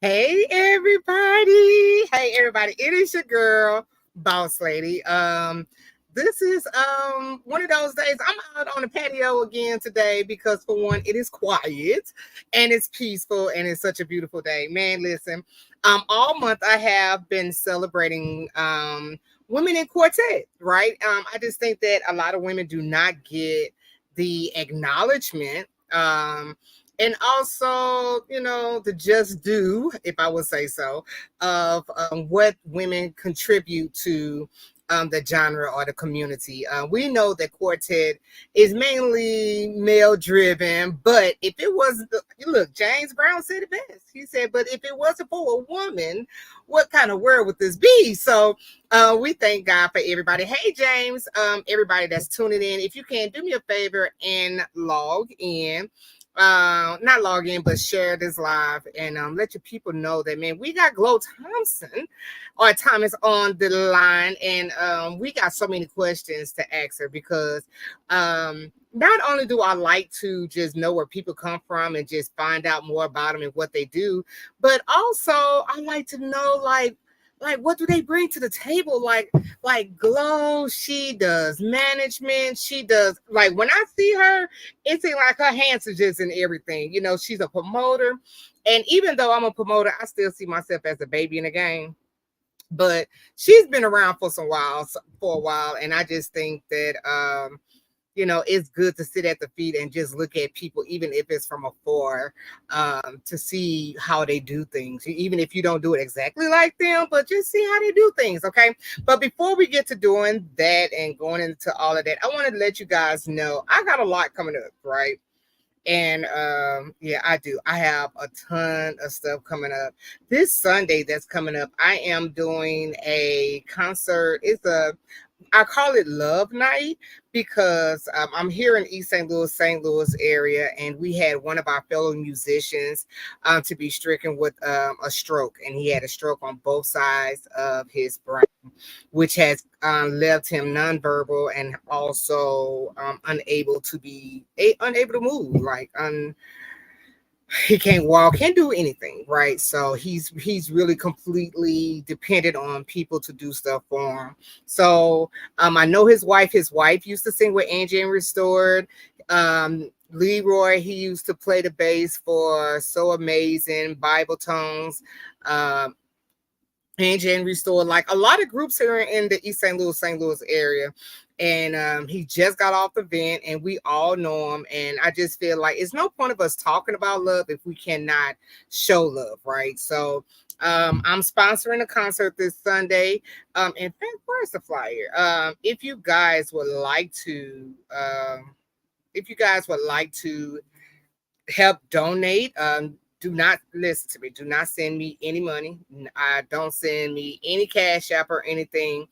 Hey everybody. Hey everybody. It is your girl, Boss Lady. This is one of those days I'm out on the patio again today because for one, it is quiet and it's peaceful and it's such a beautiful day. Man, listen. All month I have been celebrating women in quartet, right? I just think that a lot of women do not get the acknowledgement. And also, the just due, if I would say so, of what women contribute to the genre or the community. We know that Quartet is mainly male driven, but if it wasn't, look, James Brown said it best. He said, but if it wasn't for a woman, what kind of world would this be? So we thank God for everybody. Hey, James, everybody that's tuning in, if you can do me a favor and log in, not log in, but share this live and let your people know that, man, we got Glo Thompson or Thomas on the line, and we got so many questions to ask her because not only do I like to just know where people come from and just find out more about them and what they do, but also I like to know like what do they bring to the table? Like Glo, she does management, she does, like when I see her, it seems like her hands are just in everything. You know, she's a promoter. And even though I'm a promoter, I still see myself as a baby in the game. But she's been around for a while, and I just think that it's good to sit at the feet and just look at people, even if it's from afar, to see how they do things, even if you don't do it exactly like them, but just see how they do things. Okay. But before we get to doing that and going into all of that, I want to let you guys know I got a lot coming up, right? And yeah, I do. I have a ton of stuff coming up. This Sunday that's coming up, I am doing a concert. I call it Love Night because I'm here in East St. Louis area, and we had one of our fellow musicians to be stricken with a stroke, and he had a stroke on both sides of his brain, which has left him nonverbal and also unable to move, he can't walk, can't do anything, right? So he's really completely dependent on people to do stuff for him. So I know his wife used to sing with Angie and Restored. Leroy, he used to play the bass for So Amazing, Bible Tones, Angie and Restored, like a lot of groups here in the East St. Louis area. And he just got off the vent, and we all know him. And I just feel like it's no point of us talking about love if we cannot show love, right? So I'm sponsoring a concert this Sunday. In fact, where's the flyer? If you guys would like to help donate, do not listen to me. Do not send me any money. Don't send me any cash app or anything.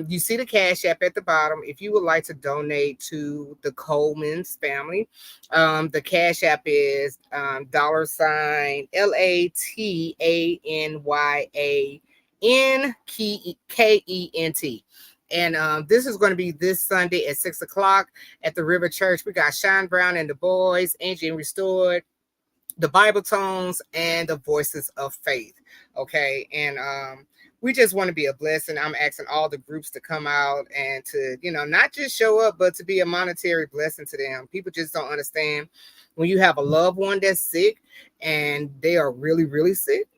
You see the cash app at the bottom. If you would like to donate to the Coleman's family, the cash app is $LATANYAN KENT. And this is going to be this Sunday at 6:00 at the River Church. We got Sean Brown and the boys, Angie and Restored, the Bible Tones, and the Voices of Faith. Okay. And we just want to be a blessing. I'm asking all the groups to come out and to, not just show up, but to be a monetary blessing to them. People just don't understand when you have a loved one that's sick and they are really, really sick.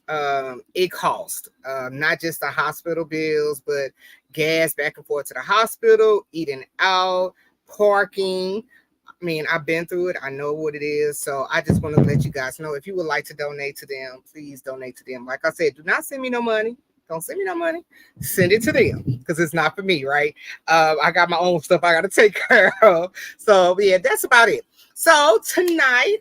It costs not just the hospital bills, but gas back and forth to the hospital, eating out, parking. I mean, I've been through it. I know what it is. So I just want to let you guys know, if you would like to donate to them, please donate to them. Like I said, do not send me no money. Don't send me no money. Send it to them because it's not for me, right? I got my own stuff I got to take care of. So yeah, that's about it. So tonight,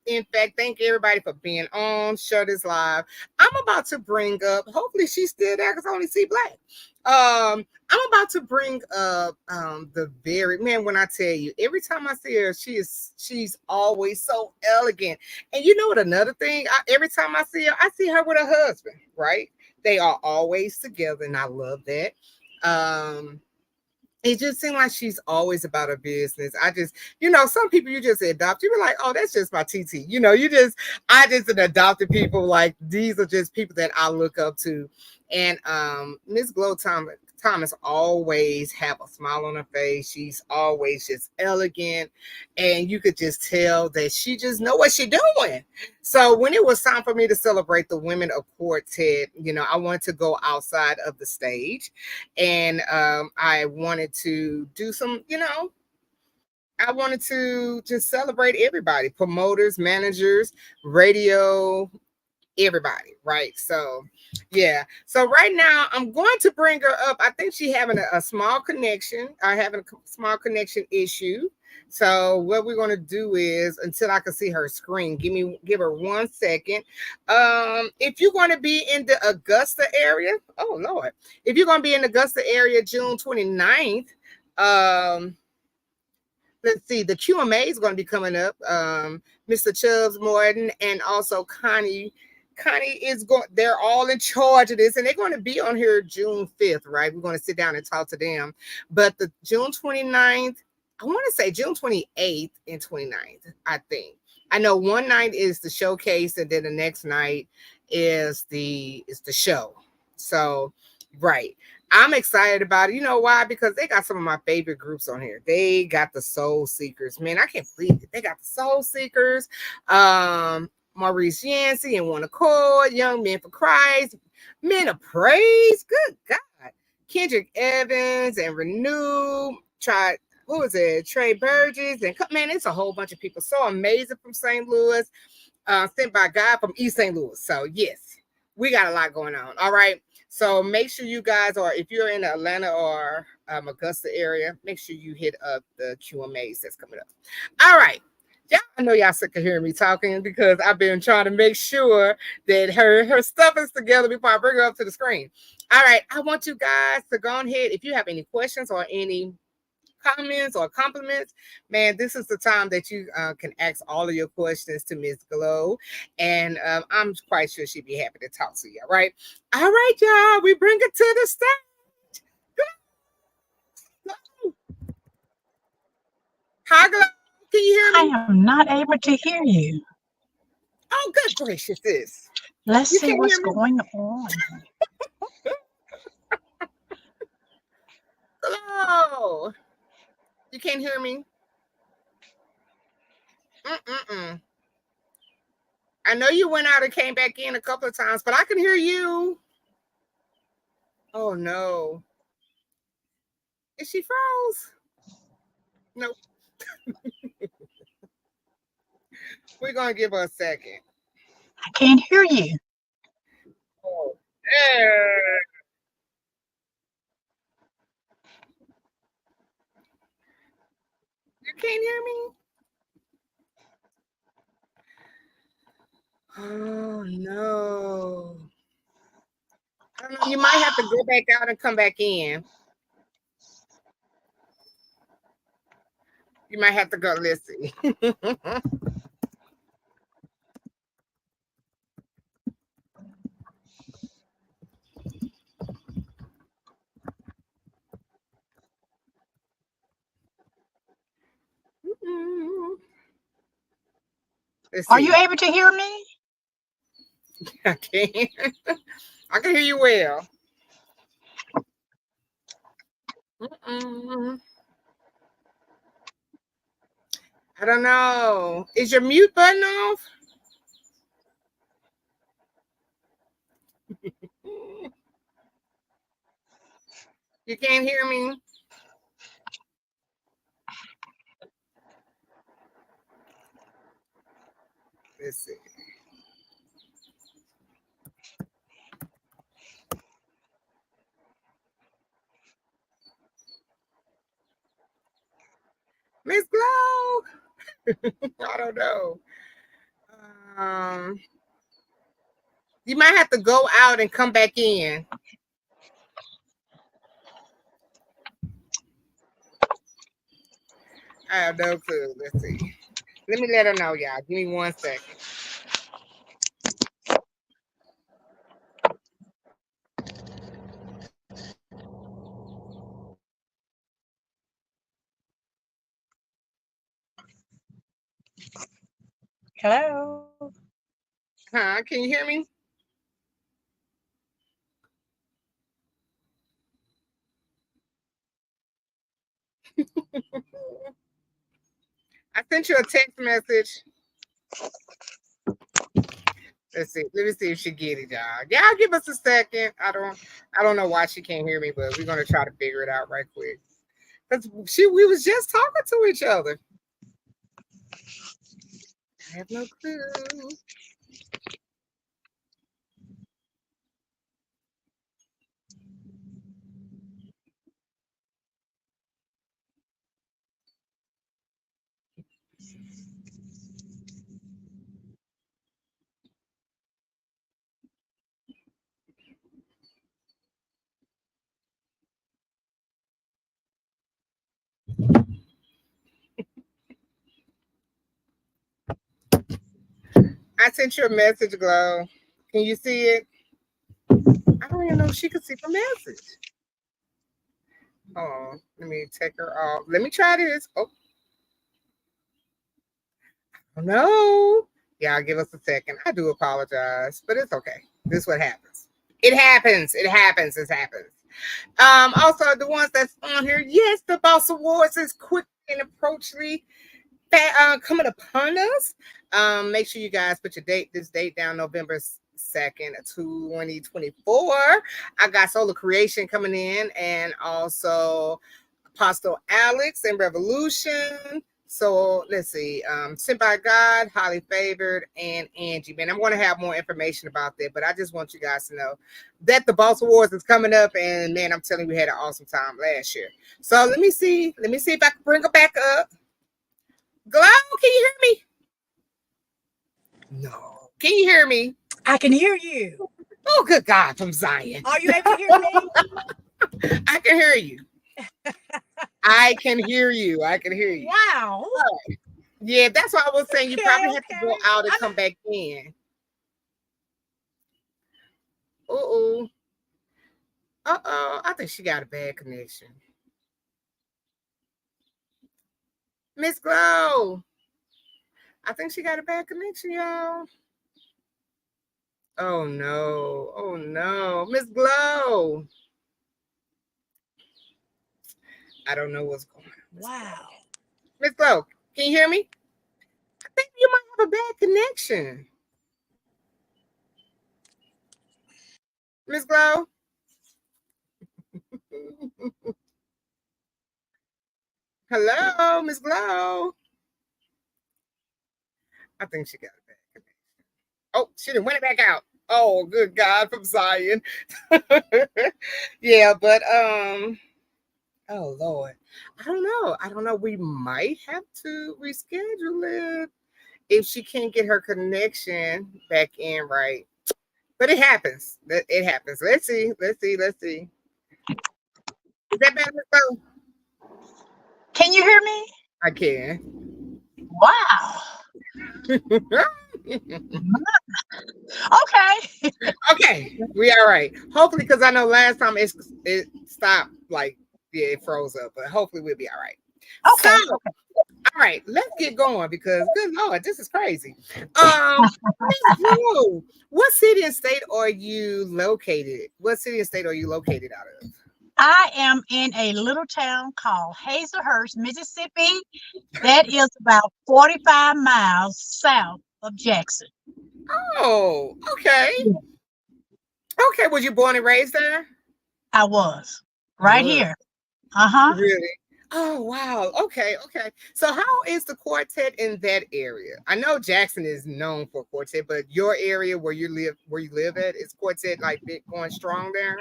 in fact, thank everybody for being on. Share this live. I'm about to bring up, hopefully she's still there because I only see black. I'm about to bring up the very, man, when I tell you, every time I see her, she's always so elegant. And you know what, another thing, every time I see her with her husband, right? They are always together, and I love that. It just seems like she's always about her business. Some people you just adopt. You be like, oh, that's just my TT. I just adopted people. Like, these are just people that I look up to. And Miss Glo Thomas always have a smile on her face. She's always just elegant, and you could just tell that she just know what she's doing. So when it was time for me to celebrate the women of Quartet, I wanted to go outside of the stage, and I wanted to do some, I wanted to just celebrate everybody, promoters, managers, radio, everybody, right? So yeah. So right now I'm going to bring her up. I think she having a small connection. Having a small connection issue. So what we're gonna do is until I can see her screen, give her 1 second. If you're gonna be in the Augusta area, oh Lord, if you're gonna be in the Augusta area June 29th, let's see, the QMA is going to be coming up. Mr. Chubbs Morton and also Connie. Connie is going, they're all in charge of this, and they're going to be on here June 5th, right? We're going to sit down and talk to them. But the June 29th, I want to say June 28th and 29th, I think. I know one night is the showcase, and then the next night is the show. So, right. I'm excited about it. You know why? Because they got some of my favorite groups on here. They got the Soul Seekers. Man, I can't believe it. They got the Soul Seekers, Maurice Yancey and One Accord, Young Men for Christ, Men of Praise. Good God. Kendrick Evans and Renew. Who is it? Trey Burgess. And man, it's a whole bunch of people. So amazing from St. Louis. Sent by God from East St. Louis. So yes, we got a lot going on. All right. So make sure you guys are, if you're in the Atlanta or Augusta area, make sure you hit up the QMAs that's coming up. All right. Yeah, I know y'all sick of hearing me talking because I've been trying to make sure that her stuff is together before I bring her up to the screen. All right. I want you guys to go ahead. If you have any questions or any comments or compliments, man, this is the time that you can ask all of your questions to Miss Glo, and I'm quite sure she'd be happy to talk to you. Right? All right, y'all, we bring it to the stage. Glo. Hi, Glo. Can you hear me? I am not able to hear you. Oh, good gracious, this. Let's see what's going on. Glo. You can't hear me? Mm-mm-mm. I know you went out and came back in a couple of times, but I can hear you. Oh, no. Is she froze? Nope. We're going to give her a second. I can't hear you. Oh, yeah. You can't hear me? Oh, no. I don't know. You might have to go back out and come back in. You might have to go. Let's see. Let's see. Are you able to hear me? I can. I can hear you well. I don't know. Is your mute button off? You can't hear me? Let's see. Miss Glo. I don't know. You might have to go out and come back in. I have no clue. Let's see. Let me let her know, y'all. Give me 1 second. Hello? Huh? Can you hear me? I sent you a text message. Let's see. Let me see if she get it, y'all. Y'all give us a second. I don't know why she can't hear me, but we're gonna try to figure it out right quick. Because we was just talking to each other. I have no clue. I sent you a message, Glo. Can you see it? I don't even know if she could see the message. Oh, let me take her off. Let me try this. Oh no. Yeah, give us a second. I do apologize, but it's okay. This is what happens. It happens. It happens. It happens. Also the ones that's on here. Yes, the Boss Awards is quick and approachly coming upon us. Make sure you guys put this date down, November 2nd, 2024. I got Solar Creation coming in, and also Apostle Alex and Revolution. So let's see, Sent by God, Highly Favored, and Angie. Man, I'm going to have more information about that, but I just want you guys to know that the Boss Awards is coming up, and man, I'm telling you, we had an awesome time last year. So let me see if I can bring her back up. Glo, can you hear me? No. Can you hear me? I can hear you. Oh, good God, from Zion. Are you able to hear me? I can hear you. I can hear you. I can hear you. Wow. Yeah, that's why I was saying you probably have to go out and come back in. Uh-oh. Uh-oh. I think she got a bad connection. Miss Glo. I think she got a bad connection, y'all. Oh no. Oh no. Miss Glo. I don't know what's going on. Wow. Miss Glo, can you hear me? I think you might have a bad connection. Miss Glo? Hello, Miss Glo. I think she got a bad connection. Oh, she done went back out. Oh, good God, from Zion. Yeah, but oh Lord. I don't know. We might have to reschedule it if she can't get her connection back in right. But it happens. It happens. Let's see. Is that better? Can you hear me? I can. Wow. Okay. Okay, we all right. Hopefully, because I know last time it stopped, like it froze up, but hopefully we'll be all right. Okay. So, all right, let's get going because good Lord, this is crazy. Miss Glo, what city and state are you located? What city and state are you located out of? I am in a little town called Hazelhurst, Mississippi. That is about 45 miles south of Jackson. Oh, okay. Okay, was you born and raised there? I was right here. Uh-huh. Really? Oh wow. Okay. So how is the quartet in that area? I know Jackson is known for quartet, but your area where you live at, is quartet like big going strong there?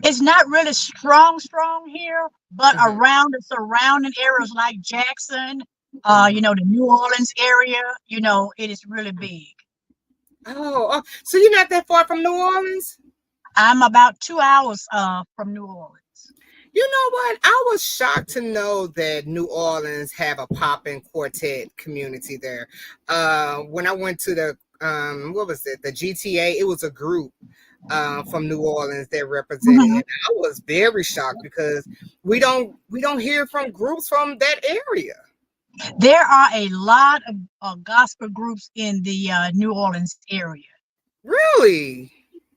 It's not really strong here, but Mhm. around the surrounding areas like Jackson, the New Orleans area, it is really big. Oh, so you're not that far from New Orleans? I'm about 2 hours from New Orleans. You know what? I was shocked to know that New Orleans have a poppin' quartet community there. When I went to the what was it? The GTA. It was a group from New Orleans that represented, Mhm. and I was very shocked because we don't hear from groups from that area. There are a lot of gospel groups in the New Orleans area. Really?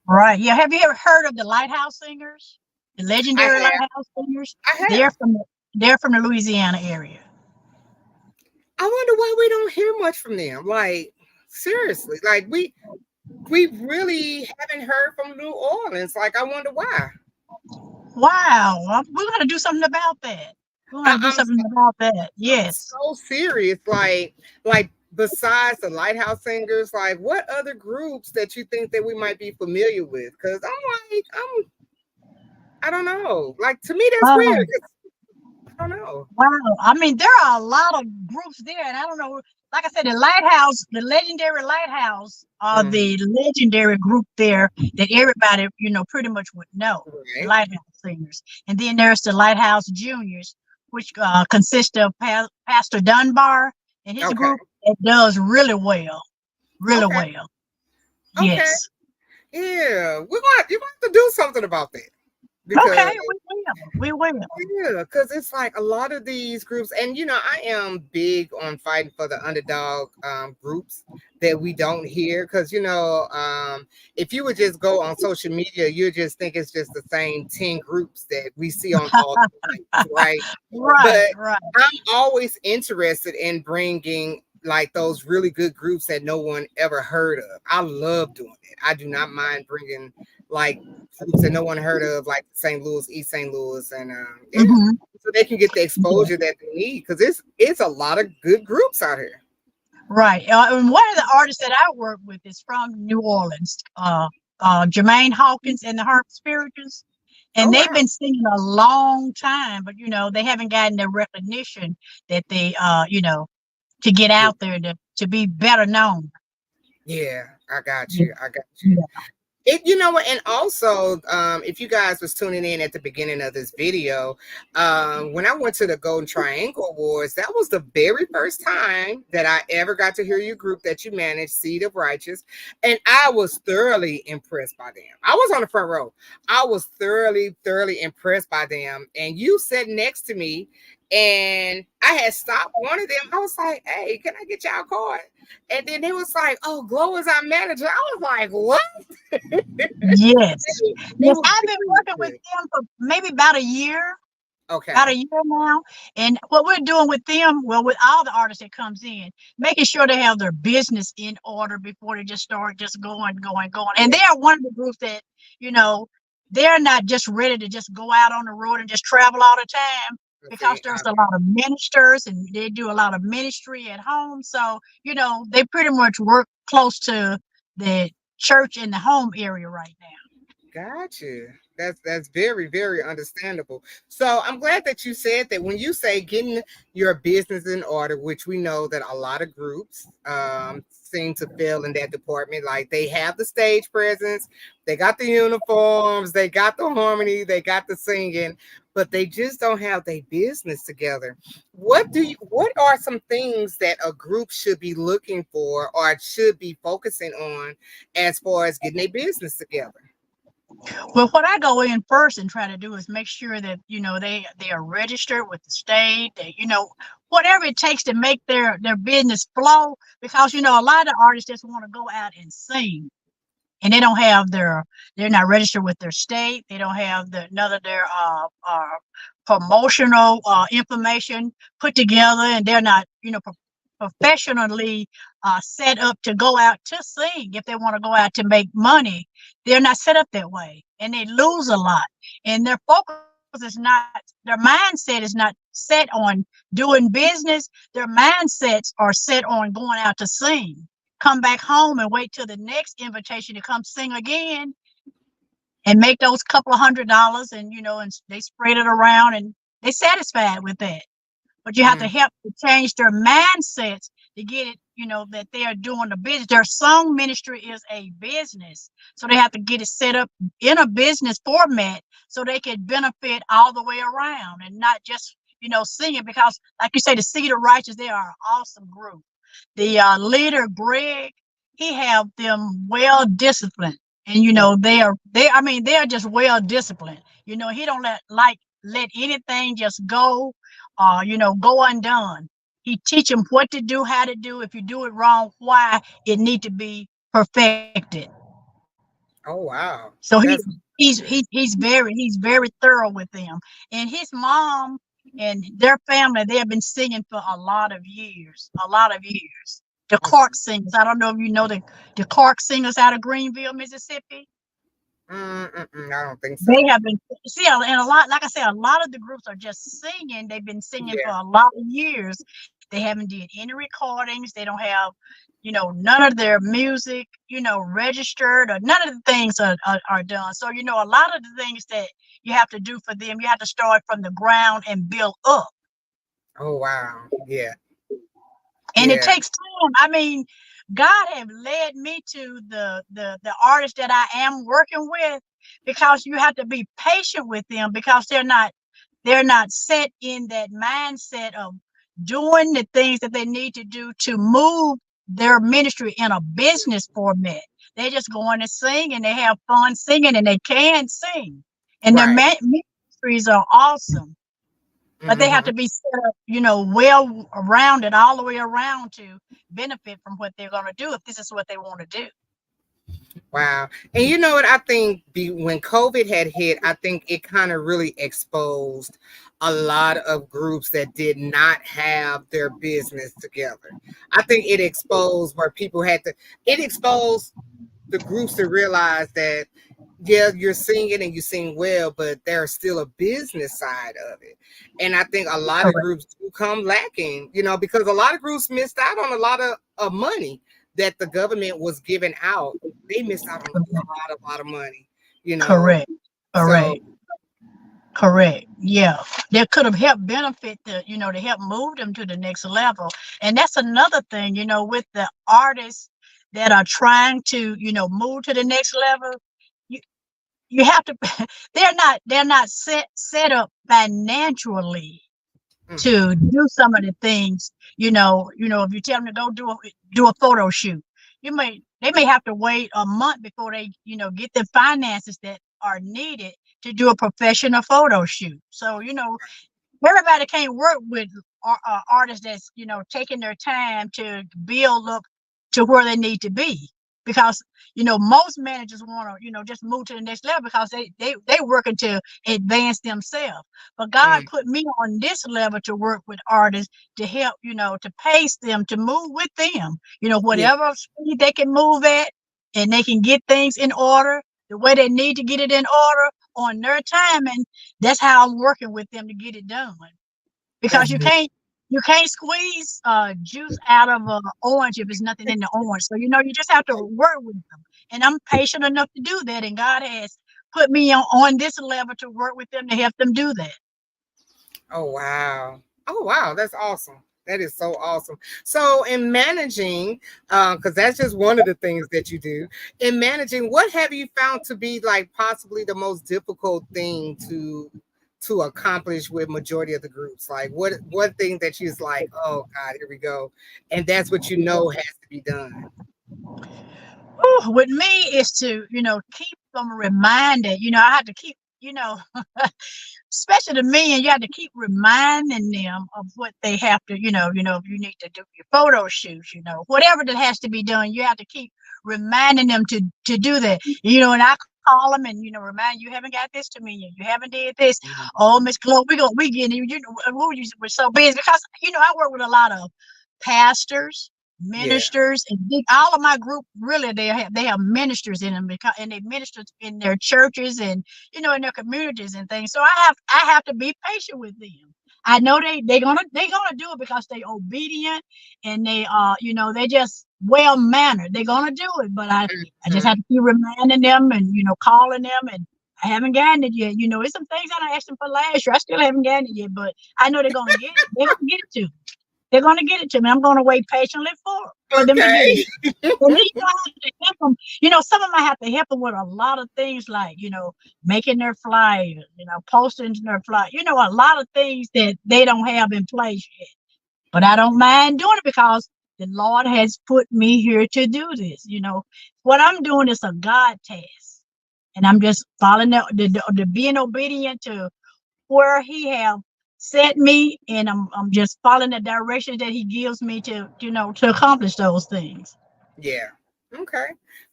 Right. Yeah. Have you ever heard of the Lighthouse Singers? The I legendary have. Lighthouse Singers? I They're have. from they're from the Louisiana area. I wonder why we don't hear much from them. Like seriously, like we really haven't heard from New Orleans. Like I wonder why. Wow. Well, we're going to do something about that. We're going I, to do I'm something about that. I'm Yes. so serious. Like besides the Lighthouse Singers, like what other groups that you think that we might be familiar with? Because I don't know. Like to me, that's weird. Um, I don't know. Wow. I mean, there are a lot of groups there, and I don't know. Like I said, the Lighthouse, the legendary Lighthouse, are Mhm. the legendary group there that everybody, pretty much would know. The Right. Lighthouse Singers, and then there's the Lighthouse Juniors, which consist of Pastor Dunbar and his Okay. group that does really well, really Okay. well. Okay. Yes. Yeah. You're going to have to do something about that because Okay, we will. We will. yeah, because it's like a lot of these groups, and I am big on fighting for the underdog groups that we don't hear. Because if you would just go on social media, you just think it's just the same 10 groups that we see on all the lights, right? Right, But right. I'm always interested in bringing like those really good groups that no one ever heard of. I love doing it. I do not mind bringing like groups that no one heard of, like St. Louis, East St. Louis, and yeah, Hmm. so they can get the Yeah. exposure that they need because it's a lot of good groups out here. Right. And one of the artists that I work with is from New Orleans, Jermaine Hawkins and the Harp Spirituals. Oh And they've wow, been singing a long time, but they haven't gotten the recognition that they to get yeah, out there to be better known. yeah, I got Yeah. you, I got you. Yeah. You know what, and also, if you guys was tuning in at the beginning of this video, when I went to the Golden Triangle Awards, that was the very first time that I ever got to hear your group that you managed, Seed of Righteous, and I was thoroughly impressed by them. I was on the front row. I was thoroughly impressed by them, and you sat next to me, and I had stopped one of them. I was like, "Hey, can I get y'all card?" And then they was like, "Oh, Glo is our manager." I was like, "What?" Yes. They Yes. were I've been very working with good. them for maybe about a year. About Okay. a year now. And what we're doing with them, well, with all the artists that comes in, making sure they have their business in order before they just start just going. And they Yeah. are one of the groups that, you know, they're not just ready to just go out on the road and just travel all the time because See, there's a lot of ministers and they do a lot of ministry at home. So, they pretty much work close to the church in the home area right now. got you. That's very understandable. So I'm glad that you said that. When you say getting your business in order, which we know that a lot of groups seem to fail in that department. Like they have the stage presence, they got the uniforms, they got the harmony, they got the singing, but they just don't have their business together. What are some things that a group should be looking for or should be focusing on as far as getting their business together? Well, what I go in first and try to do is make sure that they are registered with the state. They, whatever it takes to make their business flow. Because a lot of artists just want to go out and sing, and they don't have they're not registered with their state. They don't have none of their promotional information put together, and they're not professionally set up to go out to sing. If they want to go out to make money, they're not set up that way, and they lose a lot. And their focus is not, their mindset is not set on doing business. Their mindsets are set on going out to sing, come back home and wait till the next invitation to come sing again and make those couple of $100, and and they spread it around and they satisfied with that. But you have to Mm, help to change their mindsets to get it, that they are doing the business. Their song ministry is a business. So they have to get it set up in a business format so they can benefit all the way around and not just, singing. Because like you say, the Seed of Righteous, they are an awesome group. The leader, Greg, he have them well disciplined. And mm. they are just well disciplined. He don't let anything just go go undone. He teach them what to do, how to do. If you do it wrong, why it need to be perfected. Oh wow, So he that's he's good. he's he's very he's very thorough with them. And his mom and their family, they have been singing for a lot of years, a lot of years. The Okay. Clark singers. I don't know if you know the Clark singers out of Greenville, Mississippi. I don't think so. They have been see, and a lot, like I said, a lot of the groups are just singing. They've been singing for Yeah. a lot of years. They haven't did any recordings. They don't have, none of their music, registered, or none of the things are done. So, a lot of the things that, you have to do for them. You have to start from the ground and build up. Oh wow. Yeah. And it Yeah. takes time. I mean, God have led me to the artists that I am working with, because you have to be patient with them, because they're not set in that mindset of doing the things that they need to do to move their ministry in a business format. They just go on and sing, and they have fun singing, and they can sing, and their Right. ministries are awesome. But they have Hmm. to be set up, well rounded all the way around to benefit from what they're going to do, if this is what they want to do. Wow. And you know what? I think when COVID had hit, I think it kind of really exposed a lot of groups that did not have their business together. I think it exposed where people it exposed the groups to realize that, yeah, you're singing and you sing well, but there's still a business side of it. And I think a lot of Correct. groups do come lacking, because a lot of groups missed out on a lot of money that the government was giving out. They missed out on a lot of money, you know. Correct. So Correct. Correct. Yeah. That could have helped benefit to help move them to the next level. And that's another thing, with the artists that are trying to, move to the next level. You you have to they're not set up financially mm, to do some of the things. If you tell them to go do a photo shoot, they may have to wait a month before they get the finances that are needed to do a professional photo shoot. So everybody can't work with artists that's taking their time to build up to where they need to be, because most managers want to just move to the next level, because they working to advance themselves. But God mm, put me on this level to work with artists, to help to pace them, to move with them, yeah, whatever speed they can move at, and they can get things in order the way they need to get it in order on their time. And that's how I'm working with them to get it done. Because that's you can't squeeze juice out of an orange if there's nothing in the orange. So you just have to work with them. And I'm patient enough to do that. And God has put me on this level to work with them, to help them do that. oh wow. Oh wow, that's awesome. That is so awesome. So in managing, because that's just one of the things that you do. In managing, what have you found to be like possibly the most difficult thing to accomplish with majority of the groups? Like what thing that you's like, oh God, here we go. And that's what has to be done. Whew, with me is to keep them reminded. I have to keep especially the men, you have to keep reminding them of what they have to, if you need to do your photo shoots, whatever that has to be done, you have to keep reminding them to do that. And I call them and remind you haven't got this to me yet. You haven't did this. Mhm. Oh, Miss Glo, we getting we're so busy, because I work with a lot of pastors, Yeah. ministers, and all of my group really they have ministers in them, because and they minister in their churches, and in their communities and things. So I have to be patient with them. I know they gonna do it because they obedient, and they just well mannered. They're gonna do it, but I just Mhm. have to keep reminding them, and calling them, and I haven't gotten it yet. It's some things I asked them for last year. I still haven't gotten it yet, but I know they're gonna get it. They're gonna get it to me. They're gonna get it to me. I'm gonna wait patiently for them to get it. Okay. And then I have to help them. Some of them I have to help them with a lot of things, like making their flyers, posting their flyers. A lot of things that they don't have in place yet. But I don't mind doing it, because the Lord has put me here to do this. What I'm doing is a God task, and I'm just following the being obedient to where He have set me, and I'm just following the directions that He gives me to accomplish those things. Yeah. Okay.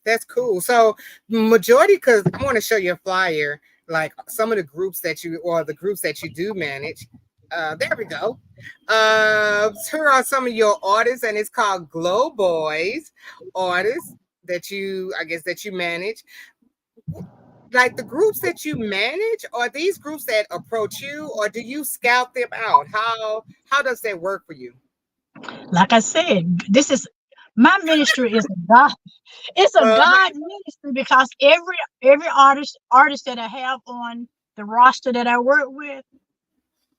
That's cool. So majority, because I want to show you a flyer, like some of the groups that you or the groups that you do manage. There we go. Here are some of your artists, and it's called Glow Boys artists that I guess that you manage. Like the groups that you manage, are these groups that approach you, or do you scout them out? How does that work for you? Like I said, this is my ministry is a God. It's a Uh, God ministry, because every artist that I have on the roster that I work with,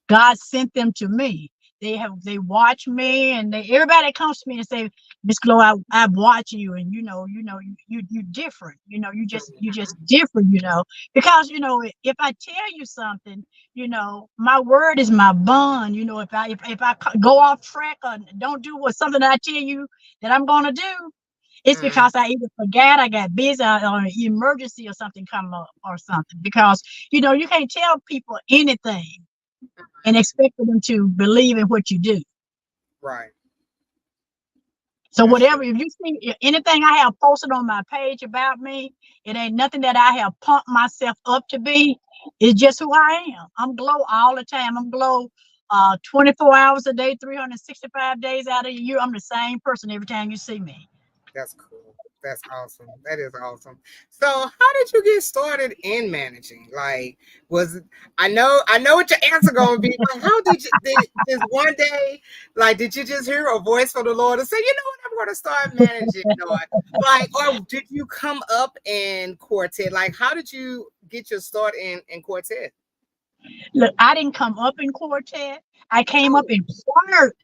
God sent them to me. They watch me, and everybody that comes to me and say, Miss Glo, I watch you, and you different. You just different. Because if I tell you something, my word is my bond. If I go off track or don't do what something that I tell you that I'm gonna do, it's Mm, because I either forgot, I got busy, or an emergency or something come up or something. Because you can't tell people anything and expect them to believe in what you do. right. So That's whatever, true. if you see anything I have posted on my page about me, it ain't nothing that I have pumped myself up to be. It's just who I am. I'm Glo all the time. I'm Glo 24 hours a day, 365 days out of the year. I'm the same person every time you see me. That's cool. That's awesome. That is awesome. So, how did you get started in managing? Like, was I know what your answer gonna be, but how did you did this one day? Like, did you just hear a voice from the Lord and say, you know what, I'm going to start managing? Or like, or did you come up in quartet? Like, how did you get your start in quartet? Look, I didn't come up in quartet. I came up Oh, in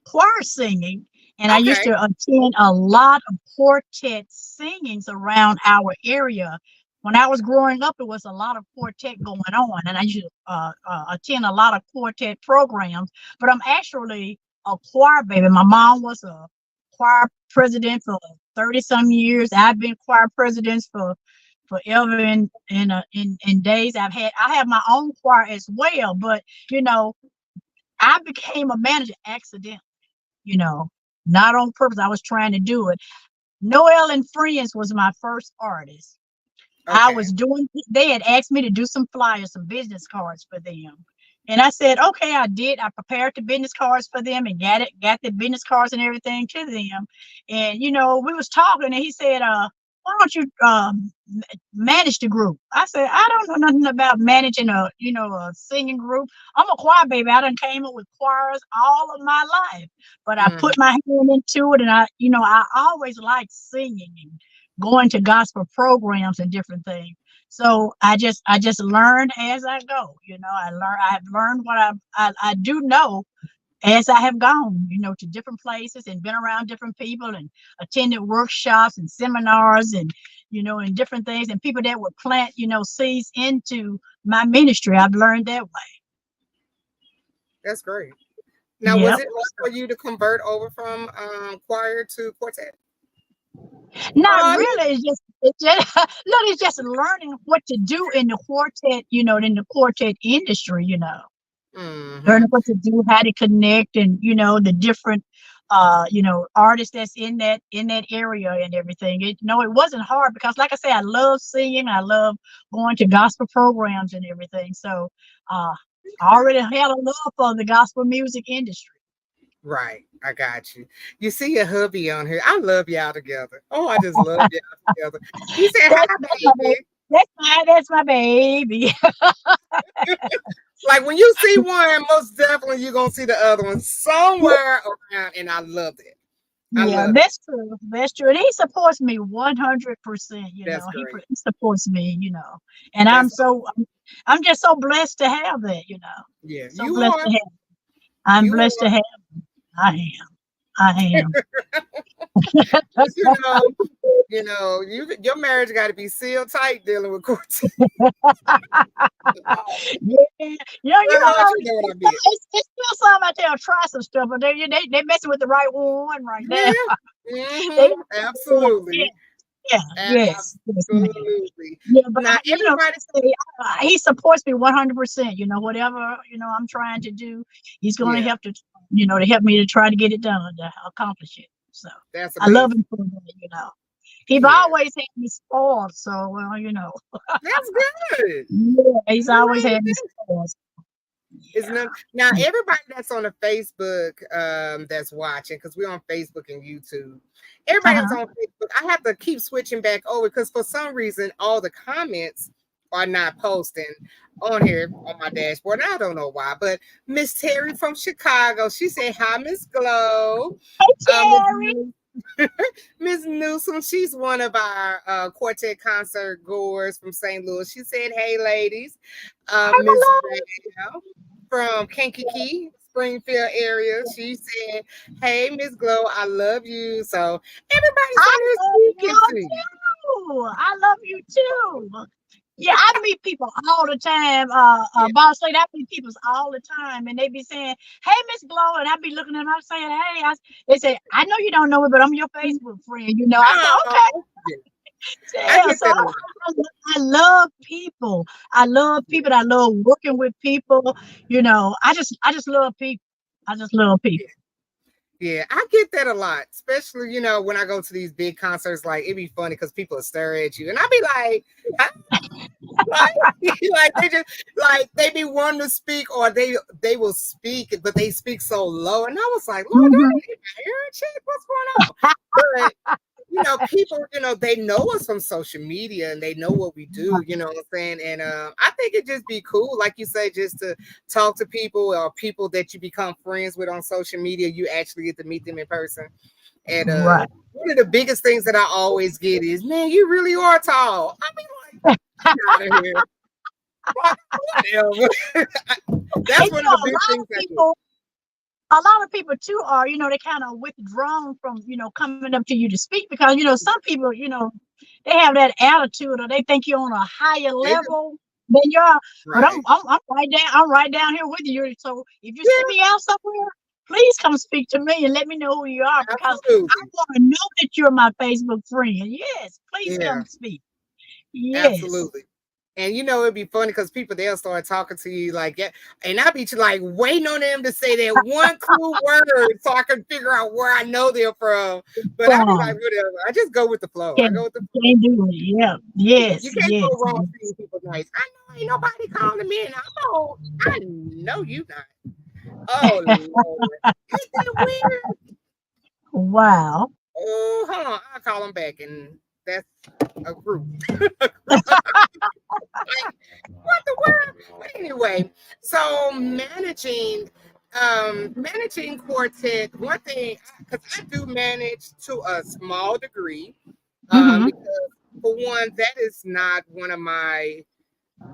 choir singing, and I used okay. to attend a lot of quartet singings around our area. When I was growing up, it was a lot of quartet going on, and I used to attend a lot of quartet programs. But I'm actually a choir baby. My mom was a choir president for 30 some years. I've been choir president for forever in days. I have my own choir as well, but you know, I became a manager accidentally, you know, not on purpose. I was trying to do it. Noel and Friends was my first artist. I Okay. was doing, they had asked me to do some flyers, some business cards for them. And I said, okay, I did. I prepared the business cards for them and got the business cards and everything to them. And we was talking, and he said, why don't you manage the group? I said, I don't know nothing about managing a singing group. I'm a choir baby. I done came up with choirs all of my life. But I Mm, put my hand into it, and I always liked singing and going to gospel programs and different things. So I just learned as I go. I've learned what I do know as I have gone, to different places and been around different people and attended workshops and seminars and different things, and people that would plant, seeds into my ministry. I've learned that way. that's great. Now, was Yep. it hard for you to convert over from choir to quartet? Not Oh, really. It's just look, it's just learning what to do in the quartet, in the quartet industry, mm-hmm. learning what to do, how to connect, and the different artists that's in that area and everything. It wasn't hard because, like I said, I love singing, I love going to gospel programs and everything. So uh I already had a love for the gospel music industry. Right, I got you. You see your hubby on here. I love y'all together. Oh, I just love y'all together. He said, That's "Hi, my baby. baby." That's my baby. Like when you see one, most definitely you're gonna see the other one somewhere around, and I love it. I Yeah, love it. that's true. That's true. And he supports me 100%. That's He, great. he supports me, and That's I'm just so blessed to have that, yeah. so You blessed are. to have. I'm You blessed to are. have. I am. I am. 'Cause your marriage got to be sealed tight dealing with court. Yeah. You know what I mean? It's still some out there try some stuff, but they messing with the right one right now. Yeah. They Mm-hmm. got the right one. Yeah, Absolutely. yeah, yes, ma'am. Absolutely. Yeah, but Now like everybody. I say, he supports me 100%. Whatever I'm trying to do, he's going to Yeah, help to help me to try to get it done, to accomplish it. So that's I love amazing. him for that. He's Yeah, always had me spoiled, so that's good. yeah, he's Nothing always wrong with had me that. spoiled. Isn't Yeah, it? Now everybody that's on the Facebook that's watching, because we're on Facebook and YouTube. Everybody that's uh-huh. on Facebook, I have to keep switching back over because for some reason all the comments are not posting on here on my dashboard. And I don't know why, but Miss Terry from Chicago, she said, "Hi, Miss Glow." Hey, Miss Terry. Miss Newsom, she's one of our quartet concert goers from St. Louis. She said, "Hey, ladies." Miss Hello. Val from Kankakee, Springfield area. She said, "Hey, Miss Glo, I love you." So everybody's I on there love speaking you to you. too. I love you too. Yeah, I meet people all the time. Yeah. Boss lady, I meet people all the time, and they be saying, "Hey, Miss Glow," and I be looking at them, I'm saying, "Hey," they say, "I know you don't know me, but I'm your Facebook friend." I said, "Okay." Oh, yeah. I Yeah, get so that a lot. I love people. I love Yeah. people. I love working with people. I just love people. I just love Yeah. people. Yeah, I get that a lot, especially when I go to these big concerts. Like it'd be funny because people will stare at you, and I'd be like, "Huh?" Like, like they just like they be wanting to speak, or they will speak, but they speak so low, and I was like, Lord, do I Mhm. need my hearing check? What's going on? But people, they know us from social media and they know what we do, you know what I'm saying? And I think it'd just be cool, like you say, just to talk to people or people that you become friends with on social media. You actually get to meet them in person. And Right. one of the biggest things that I always get is, man, you really are tall. I mean, like, get out of here. Whatever. And That's one of the big things I do. a lot of people too are, they kind of withdrawn from, coming up to you to speak because, some people, they have that attitude or they think you're on a higher They do. level than you are. But I'm, Right. I'm, I'm right down, I'm right down here with you. So if you see Yeah, me out somewhere, please come speak to me and let me know who you are because I absolutely. want to know that you're my Facebook friend. Yes, please Yeah. come speak. Yes. Absolutely. And it'd be funny because people they'll start talking to you like yeah, and I'd be like waiting on them to say that one clue word so I can figure out where I know they're from. But I'd be like, Um, whatever. I just go with the flow. I go can, with the flow. can do it. Yeah. Yeah, you Yes. can't Yes. go wrong Yes. treating people nice. I know ain't nobody calling me and I'm old. I know you not. Oh Lord. Ain't that weird? Wow. Oh, hold on. I'll call them back and that's a group. Like, what the world? But anyway, so managing quartet, one thing because I do manage to a small degree, Hmm. because for one, that is not one of my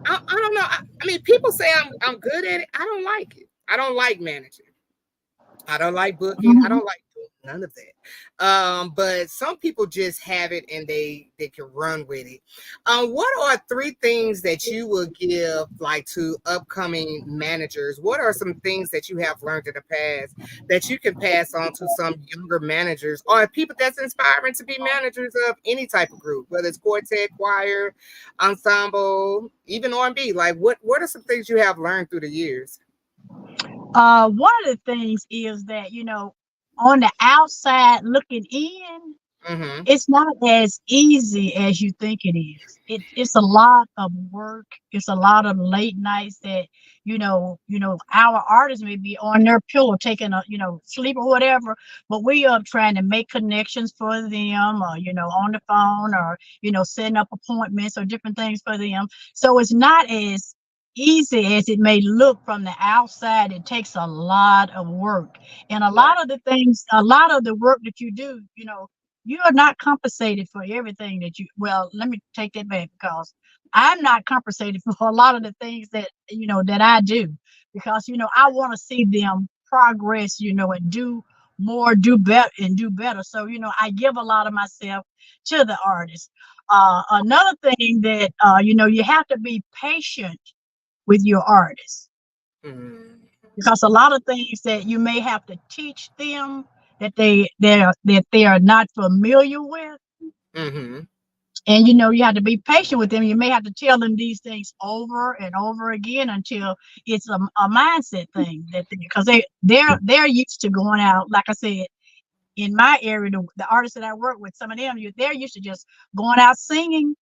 I don't know. I mean, people say I'm good at it. I don't like it. I don't like managing. I don't like booking. I Hmm. don't like doing none of that. But some people just have it and they can run with it. What are three things that you would give like to upcoming managers? What are some things that you have learned in the past that you can pass on to some younger managers or people that's inspiring to be managers of any type of group, whether it's quartet, choir, ensemble, even R&B? Like what are some things you have learned through the years? One of the things is that, on the outside looking in, Mm-hmm. it's not as easy as you think it is. It's a lot of work. It's a lot of late nights that, our artists may be on their pillow taking a, sleep or whatever, but we are trying to make connections for them or, on the phone or, setting up appointments or different things for them. So it's not as easy as it may look from the outside. It takes a lot of work. And Right. a lot of the work that you do, you are not compensated for everything that you well let me take that back because I'm not compensated for a lot of the things that that I do because I want to see them progress and do more, do better and do better, so I give a lot of myself to the artist. Another thing that you have to be patient with your artist Mm-hmm. because a lot of things that you may have to teach them that they are not familiar with, Mm-hmm. and you have to be patient with them. You may have to tell them these things over and over again until it's a mindset thing that because they're used to going out, like I said, in my area, the artists that I work with, some of them, they're used to just going out singing,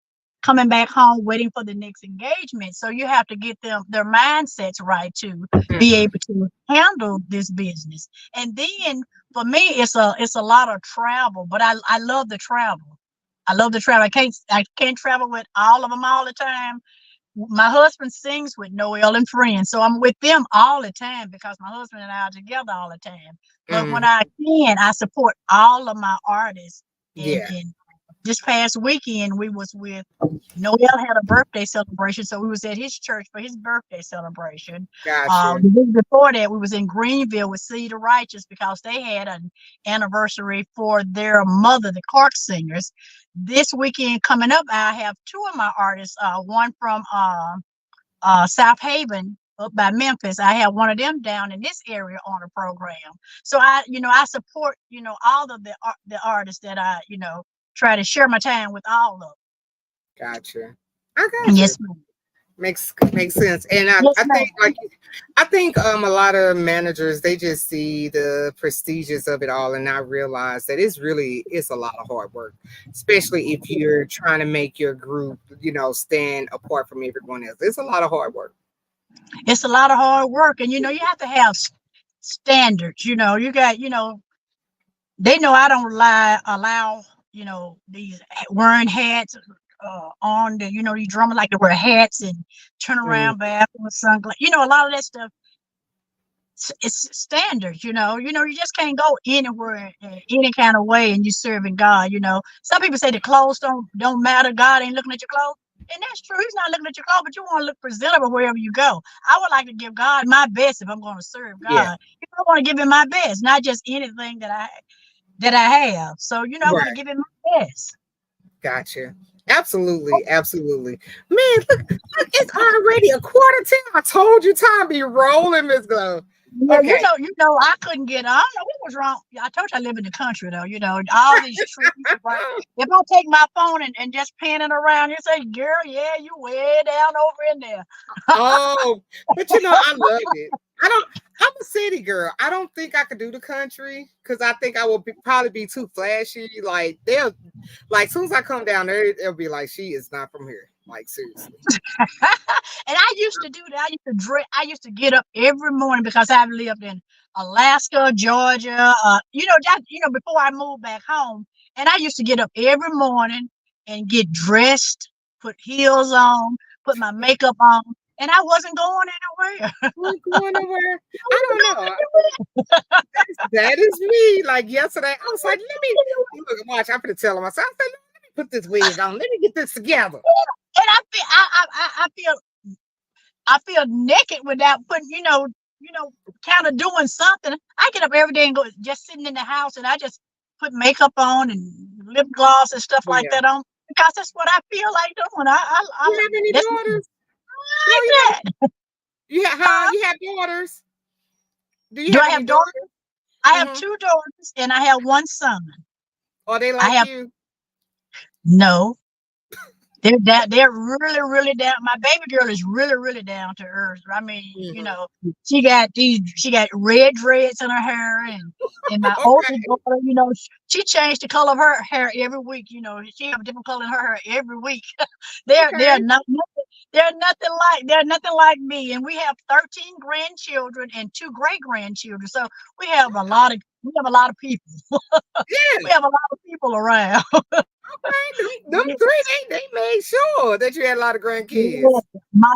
coming back home, waiting for the next engagement. So you have to get them their mindsets right to be Mm-hmm. able to handle this business. And then for me, it's a lot of travel, but I love the travel. I love the travel. I can't travel with all of them all the time, my husband sings with Noel and Friends, so I'm with them all the time because my husband and I are together all the time. But when Mm, I can, I support all of my artists. yeah, And this past weekend, we was with Noel had a birthday celebration, so we was at his church for his birthday celebration. gotcha, The week before that, we was in Greenville with Seed of Righteous because they had an anniversary for their mother, the Clark Singers. This weekend coming up, I have two of my artists. One from South Haven up by Memphis. I have one of them down in this area on a program. So I support all of the artists that I try to share my time with all of gotcha. I them. got you. Yes, ma'am. Makes sense. And I, Yes, I think ma'am. like I think a lot of managers they just see the prestigious of it all and not realize that it's a lot of hard work, especially if you're trying to make your group, stand apart from everyone else. It's a lot of hard work. It's a lot of hard work, and you have to have standards. You got they know I don't allow these wearing hats on the these drummers like to wear hats and turn Mm, around bathroom with sunglasses. A lot of that stuff. It's standards. You just can't go anywhere any kind of way and you serving God. Some people say the clothes don't matter. God ain't looking at your clothes. And that's true. He's not looking at your clothes, but you want to look presentable wherever you go. I would like to give God my best if I'm going to serve yeah, God. I want to give him my best, not just anything that I have. So, I want to right. give him my best. Gotcha. Absolutely, absolutely. Man, look, it's already a quarter to 10. I told you time be rolling, Miss Glow. Yeah, Okay. I couldn't get. I don't know what was wrong. I told you I live in the country, though. All these trees. Right? If I take my phone and just pan it around, you say, "Girl, yeah, you way down over in there." Oh, but I love it. I'm a city girl. I don't think I could do the country because I think I will probably be too flashy. Like as soon as I come down there, they'll be like, she is not from here. Like seriously. And I used to do that. I used to get up every morning because I've lived in Alaska, Georgia. Before I moved back home, and I used to get up every morning and get dressed, put heels on, put my makeup on, and I wasn't going anywhere. We're going nowhere. I I wasn't don't going know. anywhere. That is me. Like yesterday, I was like, let me look, watch. I'm gonna tell him myself. I said, let me put this wig on. Let me get this together. And I feel naked without putting, kind of doing something. I get up every day and go just sitting in the house and I just put makeup on and lip gloss and stuff like Yeah. that on because that's what I feel like doing. You have any That's me. daughters? I No, you like have. that. You have, huh? You have daughters? Do you Do have I any have daughters? daughters? I have Mm-hmm. two daughters and I have one son. Are they I like have you? no. They're really, really down. My baby girl is really, really down to earth. I mean, Mm-hmm. she got red dreads in her hair, and my older Okay. daughter, she changed the color of her hair every week. She have a different color in her hair every week. They're Okay. not nothing. They're nothing like me, and we have 13 grandchildren and two great grandchildren. So we have a lot of people. Yeah. We have a lot of people around. Okay. Them three, they made sure that you had a lot of Yeah, grandkids. my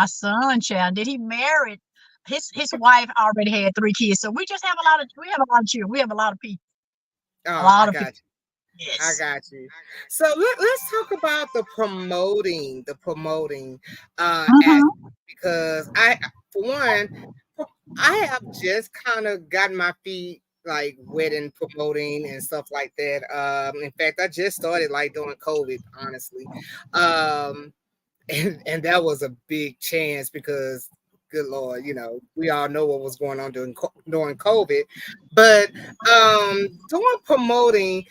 son, child. Did he married? His wife already had three kids, so we have a lot of children. We have a lot of people. A Oh, I lot of people. got you. I Yes. got you. So let's talk about the promoting aspect Mm-hmm. because for one, I have just kind of gotten my feet like wet in promoting and stuff like that. In fact, I just started like during COVID, honestly. Um, and that was a big chance because good lord, we all know what was going on during COVID. But doing promoting,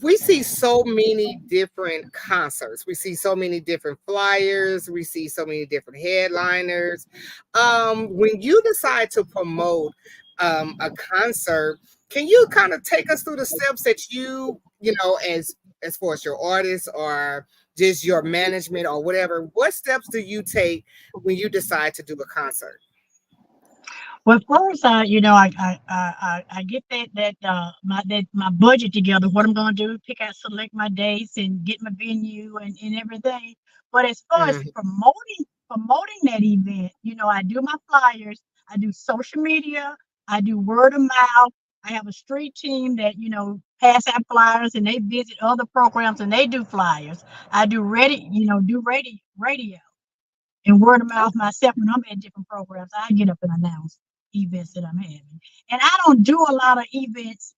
we see so many different concerts. We see so many different flyers. We see so many different headliners. When you decide to promote a concert, can you kind of take us through the steps that as far as your artist or just your management or whatever? What steps do you take when you decide to do a concert? Well, first, I get my budget together. What I'm going to do, select my dates, and get my venue and everything. But as far as Mhm. promoting that event, I do my flyers. I do social media. I do word of mouth. I have a street team that pass out flyers, and they visit other programs and they do flyers. I do radio and word of Oh, mouth myself. When I'm at different programs, I get up and announce events that I'm having. And I don't do a lot of events.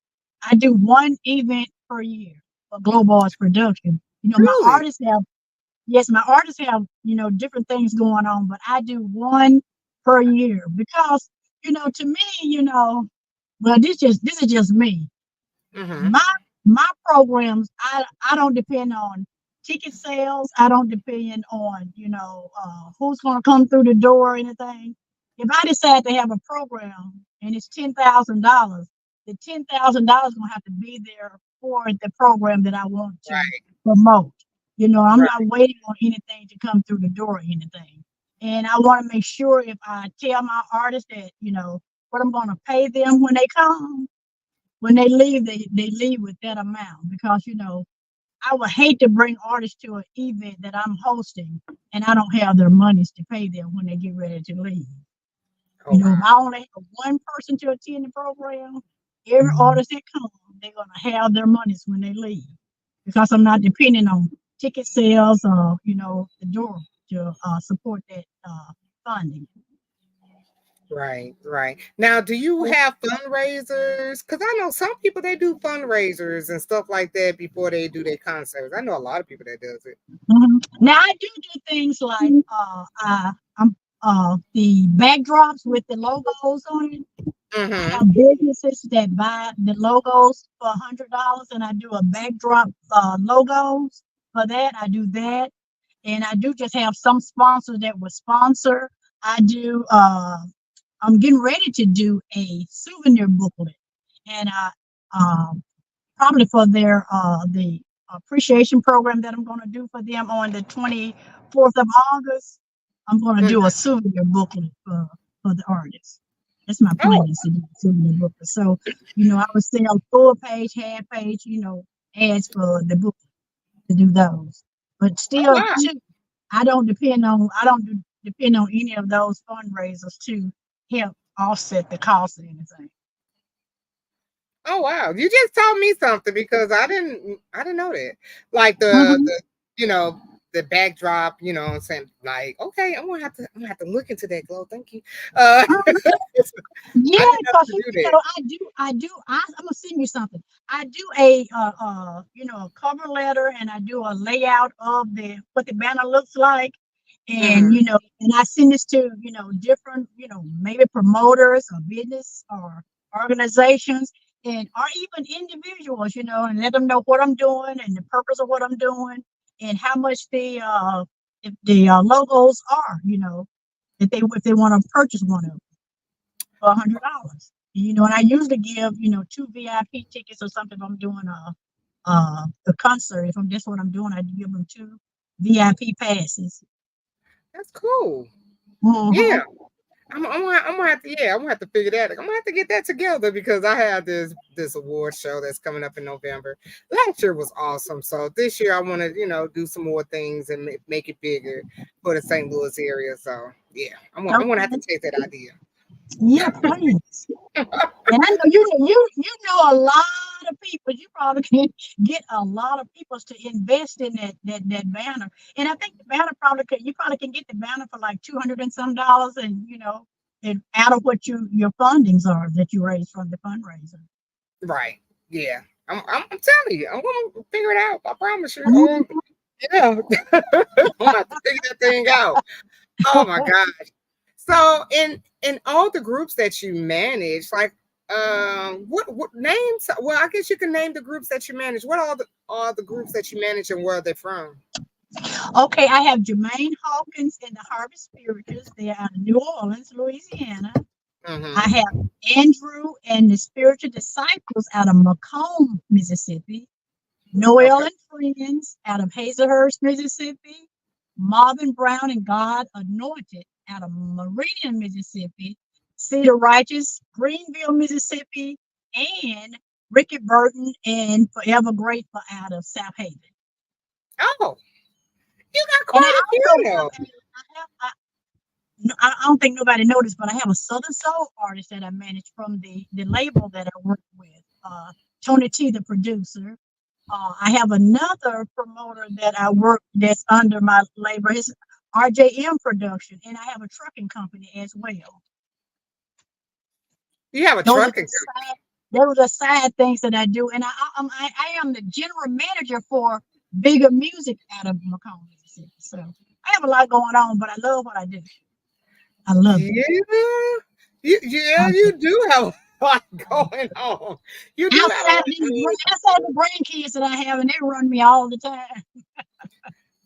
I do one event per year for Global Arts Production. My really? artists have, yes, my artists have, different things going on, but I do one per year because, to me, well, this is just me. Mm-hmm. My programs, I don't depend on ticket sales. I don't depend on who's going to come through the door or anything. If I decide to have a program and it's $10,000, the $10,000 going to have to be there for the program that I want to Right, promote. I'm right, not waiting on anything to come through the door or anything. And I want to make sure if I tell my artists that what I'm going to pay them when they come, when they leave, they leave with that amount because I would hate to bring artists to an event that I'm hosting and I don't have their monies to pay them when they get ready to leave. oh If wow. I only have one person to attend the program, every artist that comes, they're gonna have their monies when they leave because I'm not depending on ticket sales or the door to support that funding. Right, right. Now, do you have fundraisers? Because I know some people they do fundraisers and stuff like that before they do their concerts. I know a lot of people that does it. Now I do things like the backdrops with the logos on it. I Mm-hmm. have businesses that buy the logos for $100, and I do a backdrop logos for that. I do that, and I do just have some sponsors that will sponsor. I do. I'm getting ready to do a souvenir booklet, and I probably for their the appreciation program that I'm going to do for them on the 24th of August. I'm going to do a souvenir booklet for the artists. That's my Oh, plan is to do a souvenir booklet. So, I would sell full page, half page, ads for the book to do those. But oh still, wow. too, depend on any of those fundraisers to help offset the cost of anything. Oh wow. You just told me something because I didn't know that. Like Mhm. the you know, the backdrop, you know what I'm saying? Like, okay, I'm gonna have to look into that, Glow. Thank you. Yeah, I didn't know because you could do that. I'm gonna send you something. I do a a cover letter and I do a layout of the what the banner looks like, and Mm-hmm. and I send this to different maybe promoters or business or organizations and or even individuals, and let them know what I'm doing and the purpose of what I'm doing and how much the logos are, if they want to purchase one of them for $100. And I usually give, two VIP tickets or something if I'm doing a concert. If I'm that's what I'm doing, I give them two VIP passes. That's cool. Yeah. Mm-hmm. I'm gonna have to I'm gonna have to figure that. I'm gonna have to get that together because I have this award show that's coming up in November. Last year was awesome, so this year I want to do some more things and make it bigger for the St. Louis area. So yeah, I'm gonna have to Okay. take that idea. Yeah, please. And I know you know a lot of people. You probably can get a lot of people to invest in that banner. And I think the banner you probably can get the banner for like $200 and some dollars, and and out of what your fundings are that you raise from the fundraiser. Right? Yeah. I'm telling you, I'm gonna figure it out. I promise you. Mhm. Yeah, I'm gonna have to figure that thing out. Oh my gosh. So in all the groups that you manage, like what names? Well, I guess you can name the groups that you manage. What are the groups that you manage and where are they from? Okay, I have Jermaine Hawkins and the Harvest Spirituals. They are out of New Orleans, Louisiana. I Mm-hmm. have Andrew and the Spiritual Disciples out of Macomb, Mississippi. Noel Okay. and Friends out of Hazelhurst, Mississippi. Marvin Brown and God Anointed out of Meridian, Mississippi. Cedar Righteous, Greenville, Mississippi, and Ricky Burton and Forever Grateful out of South Haven. Oh, you got And I quite a also few have though. I don't think nobody noticed, but I have a Southern Soul artist that I manage from the label that I work with. Tony T, the producer. I have another promoter that I work that's under my label. His RJM Production, and I have a trucking company as well. You have a Those are trucking the side, those are side things that I do, and I am the general manager for bigger music out of Macomb, Mississippi. So I have a lot going on, but I love what I do. I love it. yeah, yeah, I you do have a lot going on. You do have a lot. I mean, Outside the grandkids that I have, and they run me all the time.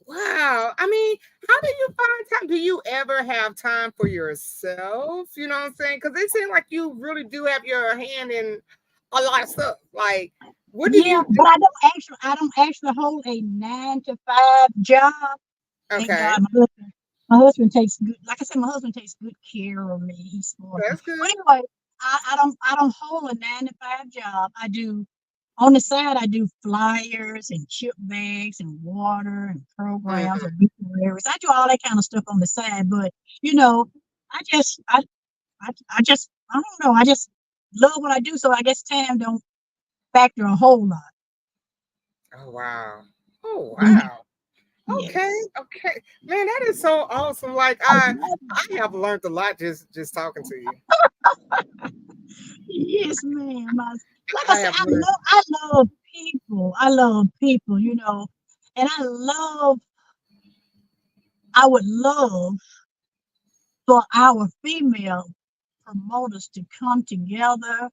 wow. I mean, how do you find time? Do you ever have time for yourself? You know what I'm saying? Because it seems like you really do have your hand in a lot of stuff. Like, what do Yeah, you do? but I don't actually hold a 9 to 5 job. Thank Okay, God, my husband takes good. Like I said, my husband takes good care of me. He spoils me. that's But good. anyway, I don't hold a 9 to 5 job. I do on the side. I do flyers and chip bags and water and programs, Mhm. obituaries. I do all that kind of stuff on the side. But you know, I just I don't know. I just love what I do. So I guess time don't factor a whole lot. Oh wow. Oh Yeah. wow. Okay, Yes. okay. Man, that is so awesome. Like I I have learned a lot just talking to you. Yes, ma'am. Like I I said, have I learned. love, I love people. I love people, and I would love for our female promoters to come together,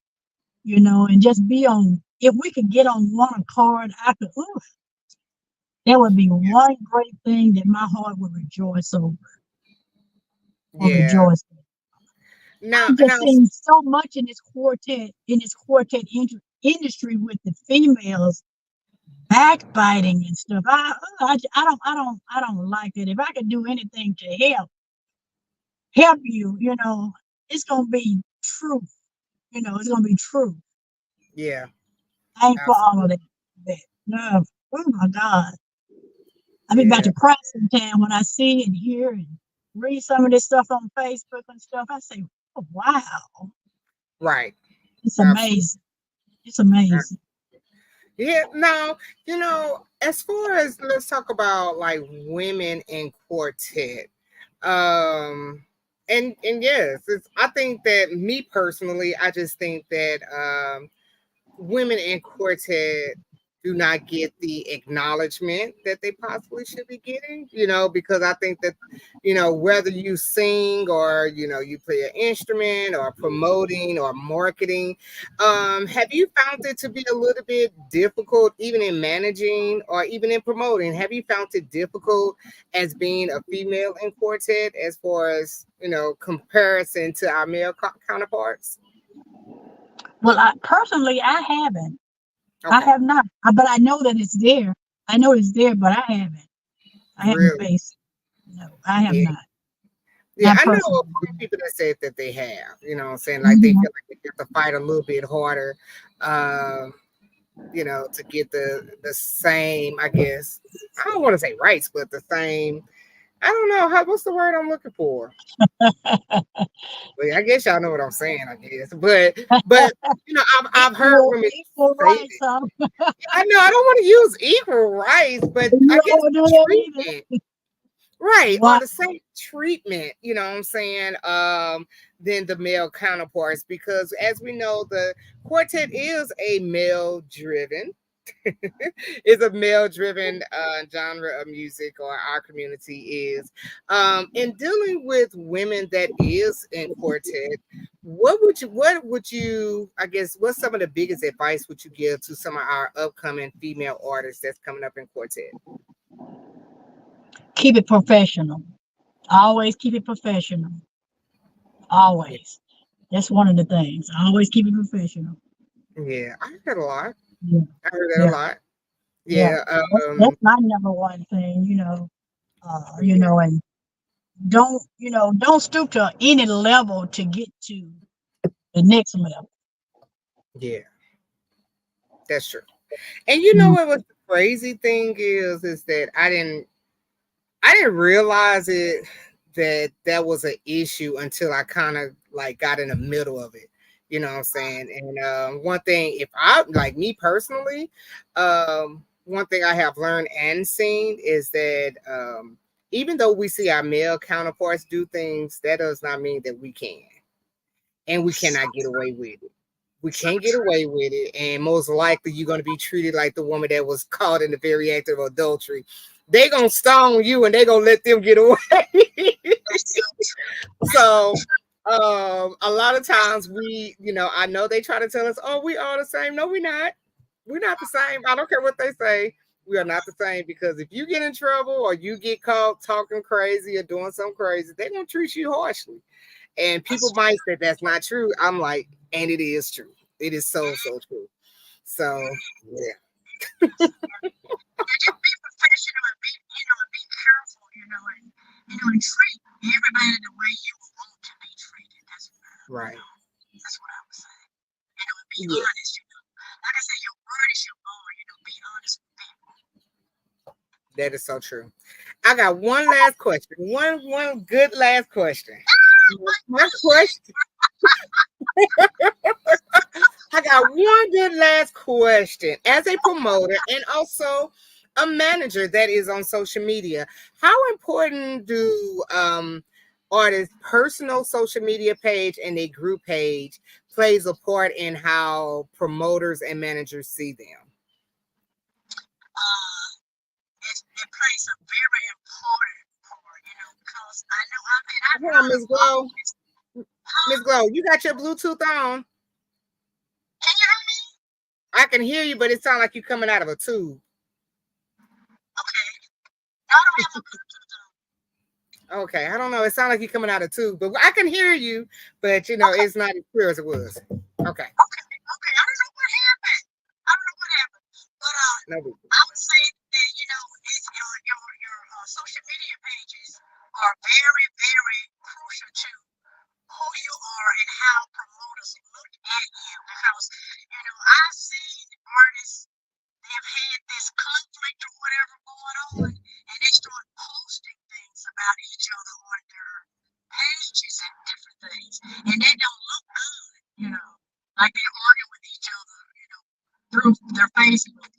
and just be on. If we could get on one accord, ooh, that would be one great thing that my heart would rejoice over or Yeah. rejoice. Now I've just now seen so much in this quartet industry with the females backbiting and stuff. I don't like it. If I could do anything to help you, it's gonna be truth. It's gonna be truth. yeah, I ain't for all of absolutely. that. No. Oh my God. I be about Yeah. to cry sometimes when I see and hear and read some of this stuff on Facebook and stuff. I say, oh, wow, Right. it's Absolutely. amazing. It's amazing. Yeah, now, as far as let's talk about like women in quartet. Um and yes, I think that me personally, I just think that women in quartet do not get the acknowledgement that they possibly should be getting, because I think that, whether you sing or, you play an instrument or promoting or marketing, have you found it to be a little bit difficult, even in managing or even in promoting? Have you found it difficult as being a female in quartet as far as, comparison to our male counterparts? Well, I haven't. I Okay. have not. But I know that it's there. I know it's there, but I haven't. I haven't Really? faced. No, I have Yeah. not. Yeah, Not I know personally. a few people that said that they have, what I'm saying? Like they Mhm. feel like they have to fight a little bit harder, um, to get the same, I guess. I don't want to say rights, but the same. I don't know what's the word I'm looking for. Well, I guess y'all know what I'm saying, I guess. But I've heard Equal, women equal say rights. that. I know I don't want to use equal rights, but You I don't guess want to do that either. treatment. Right, or What? the same treatment, what I'm saying, than the male counterparts, because as we know, the quartet is a male driven, is a male driven genre of music, or our community is. In dealing with women that is in quartet, what would you, I guess, what's some of the biggest advice would you give to some of our upcoming female artists that's coming up in quartet? Keep it professional. Always keep it professional. Yeah, Always. That's one of the things. Always keep it professional. yeah, I heard that a lot. Yeah. I heard that a Yeah. lot. Yeah. Yeah, That's my number one thing, yeah, and don't stoop to any level to get to the next level. Yeah, that's true. And you know Mm. what was the crazy thing is that I didn't realize it that that was an issue until I kind of like got in the middle of it. You know what I'm saying? And one thing, if I like me personally, one thing I have learned and seen is that even though we see our male counterparts do things, that does not mean that we can, and we So, cannot get away with it. We so can't get true. away with it, and most likely you're going to be treated like the woman that was caught in the very act of adultery. They gonna stone you, and they gonna let them get away. That's so true. That's so So, true. a lot of times we, I know they try to tell us, "Oh, we all the same." No, we're not. We're not the same. I don't care what they say. We are not the same because if you get in trouble or you get caught talking crazy or doing something crazy, they're gonna treat you harshly. And people That's might say that's not true. I'm like, and it is true. It is so true. So yeah, true. Yeah, just be professional and be careful, and treat everybody the way you would want to be treated. right. That's what I would say. And be Yeah, honest. Like I said, your word is your bond. Be honest with people. that is so true. I got one last question. One good last question. My question. I got one good last question. As a promoter and also a manager that is on social media, how important do artists' personal social media page and a group page plays a part in how promoters and managers see them? Uh, it plays a very important part, because I know I've Hold on, heard of Miss Glow. always, Miss huh? Glow, you got your Bluetooth on. Can you hear me? I can hear you, but it sounds like you're coming out of a tube. Okay. No, I don't have a Bluetooth on. Okay, I don't know. It sounds like you're coming out of tube, but I can hear you, but Okay. it's not as clear as it was. Okay. Okay. Okay. I don't know what happened. I don't know what happened. But No big deal. I would say that it's your social media pages are very very crucial to who you are and how promoters look at you because I've seen artists they've had this conflict or whatever going on and they start posting things about each other on their pages and different things and that don't look good, like they're arguing with each other, through their Facebook,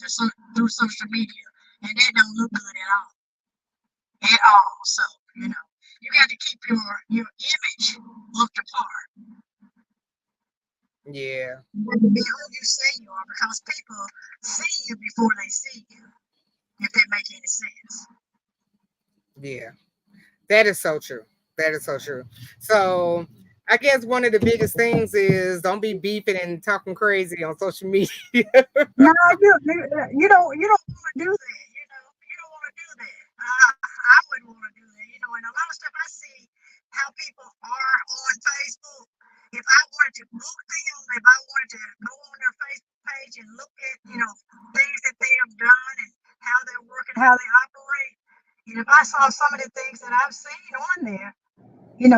through social media, and that don't look good at all. So you got to keep your image up to par. Yeah, You have to be who you say you are because people see you before they see you. If that makes any sense. yeah. That is so true. That is so true. So I guess one of the biggest things is don't be beefing and talking crazy on social media. No, you don't want to do that. You don't want to do that. I wouldn't want to do that. And a lot of stuff I see how people are on Facebook. If I wanted to book them, if I wanted to go on their Facebook page and look at things that they have done and how they're working, how they operate, and if I saw some of the things that I've seen on there,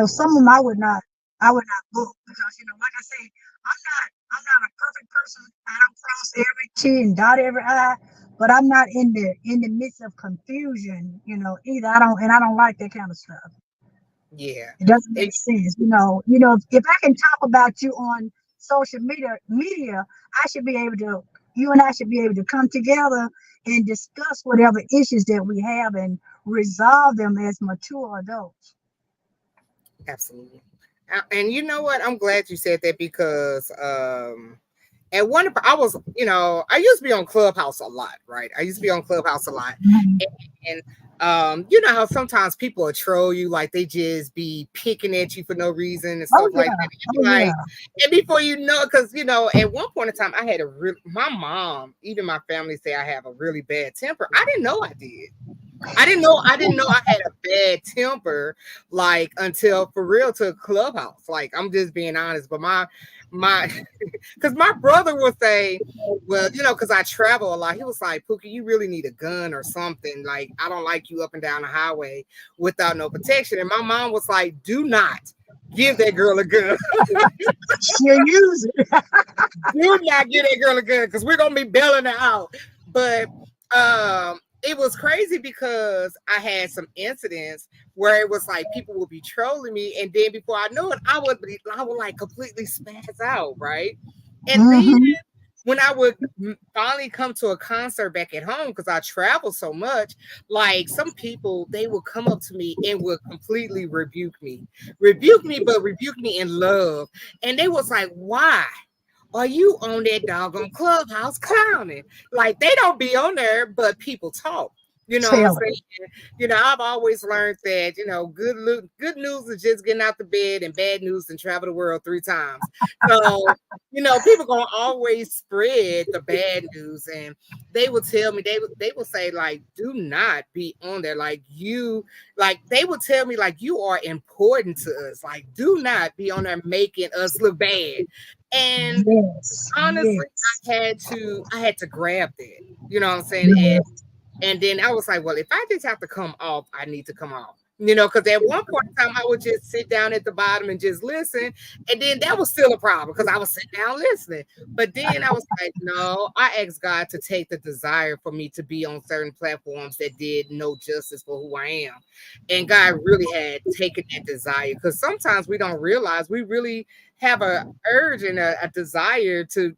some of them I would not book because like I say, I'm not a perfect person. I don't cross every T and dot every I, but I'm not in the midst of confusion, either. I don't like that kind of stuff. Yeah. It doesn't It- make sense, if I can talk about you on social media, I should be able to you and I should be able to come together and discuss whatever issues that we have and resolve them as mature adults. Absolutely. And you know what? I'm glad you said that because at one I was, I used to be on Clubhouse a lot, right? I used to be on Clubhouse a lot. Mhm. And you know how sometimes people will troll you, like they just be picking at you for no reason and Oh stuff like yeah. that. And you Oh be like, yeah. and before you know, because at one point in time, I had my mom, even my family say I have a really bad temper. I didn't know I did. I didn't know I had a bad temper, like, until for real to Clubhouse. Like, I'm just being honest. But my because my brother would say, well, because I travel a lot, he was like, Pookie, you really need a gun or something. Like, I don't like you up and down the highway without no protection. And my mom was like, do not give that girl a gun. She'll use it. Do not give that girl a gun because we're gonna be bailing her out. But it was crazy because I had some incidents where it was like people would be trolling me, and then before I knew it, I would like completely spaz out, right? And then Mm-hmm. when I would finally come to a concert back at home, because I travel so much, like some people, they would come up to me and would completely rebuke me, but rebuke me in love. And they was like, why are you on that doggone Clubhouse clowning? Like, they don't be on there, but people talk. You know what I'm Tell it. saying? I've always learned that, good news is just getting out the bed, and bad news and travel the world 3 times. So, people gonna always spread the bad news, and they will tell me, they will say, like, do not be on there. Like, they will tell me, like, you are important to us. Like, do not be on there making us look bad. And Yes. honestly, Yes. I had to grab that. You know what I'm saying? And Yes. and then I was like, well, if I just have to come off, I need to come off. Because at one point in time, I would just sit down at the bottom and just listen. And then that was still a problem because I was sitting down listening. But then I was like, no, I asked God to take the desire for me to be on certain platforms that did no justice for who I am. And God really had taken that desire, because sometimes we don't realize we really have a urge and a desire to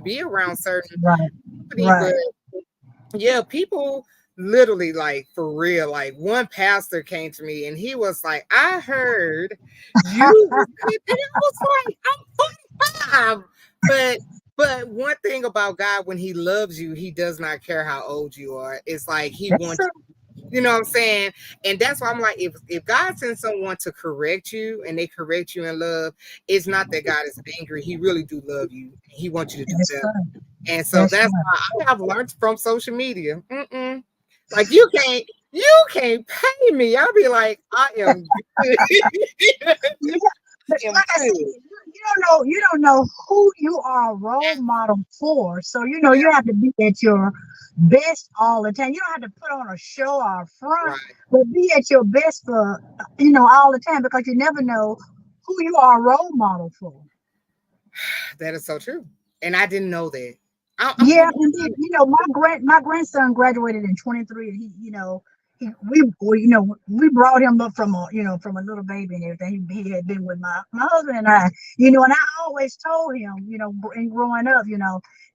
be around certain Right. company. But Right. yeah, people literally, like, for real, like, one pastor came to me and he was like, I heard you was good. And I was like, I'm 45. But one thing about God, when he loves you, he does not care how old you are. It's like he That's wants, it. you know what I'm saying? And that's why I'm like, if God sends someone to correct you and they correct you in love, it's not that God is angry. He really do love you. He wants you to do That's better. right. And so That's that's right. why I have learned from social media. Like, you can't pay me. I'll be like, I am good. Yeah. I But am like I said, good. you don't know who you are a role model for. So Yeah, you have to be at your best all the time. You don't have to put on a show or a front, right. but be at your best for all the time, because you never know who you are a role model for. That is so true. And I didn't know that. I'm Yeah, gonna be and then honest. my grandson graduated in 23, and we brought him up from a little baby and everything. He had been with my husband and I, and I always told him, in growing up,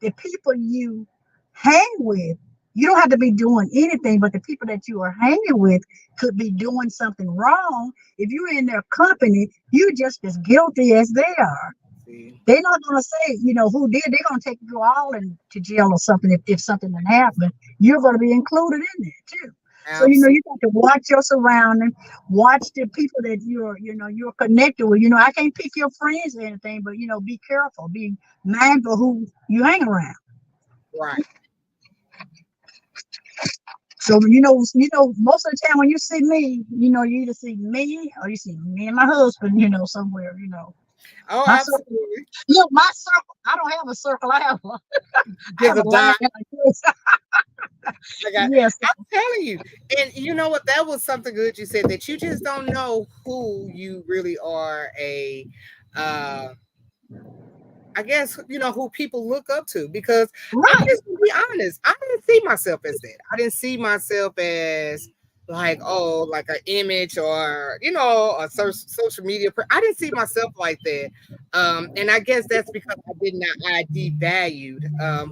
the people you hang with, you don't have to be doing anything, but the people that you are hanging with could be doing something wrong. If you're in their company, you're just as guilty as they are. See, They're not going to say, who did. They're going to take you all into jail or something if something did happen. You're going to be included in there too. So absolutely you got to watch your surroundings, watch the people that you're connected with. I can't pick your friends or anything, but be careful, be mindful who you hang around. right. So most of the time when you see me, you either see me or you see me and my husband, somewhere. Oh, My circle. absolutely. Look, my circle. I don't have a circle. I Just have a a line. dime. Like this. I got. Yes, I'm telling you. And you know what? That was something good you said, that you just don't know who you really are. Uh, I guess, who people look up to, because I'm right. just gonna be honest. I didn't see myself as that. I didn't see myself as, like, oh, like an image, or a social media. I didn't see myself like that. And I guess that's because I devalued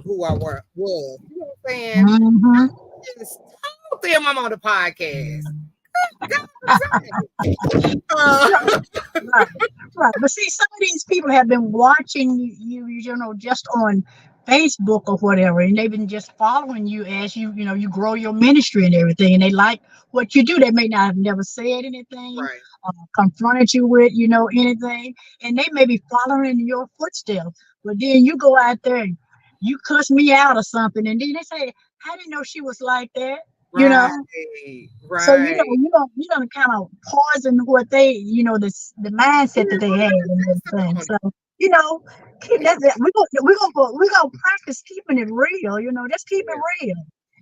who I was. You know what I'm saying? Hmm. I just told them I'm on the podcast. God, Right, uh, right, right. But see, some of these people have been watching you, just on Facebook or whatever, and they've been just following you as you grow your ministry and everything, and they like what you do. They may not have never said anything, right. confronted you with, anything, and they may be following in your footsteps. But then you go out there and you cuss me out or something, and then they say, "I didn't know she was like that." you know. Right, So right. you don't kind of poison what they, the mindset that Yeah, they what have kind and of everything. testimony? So you know, keep that. We're gonna practice keeping it real. Just keep Yeah, it real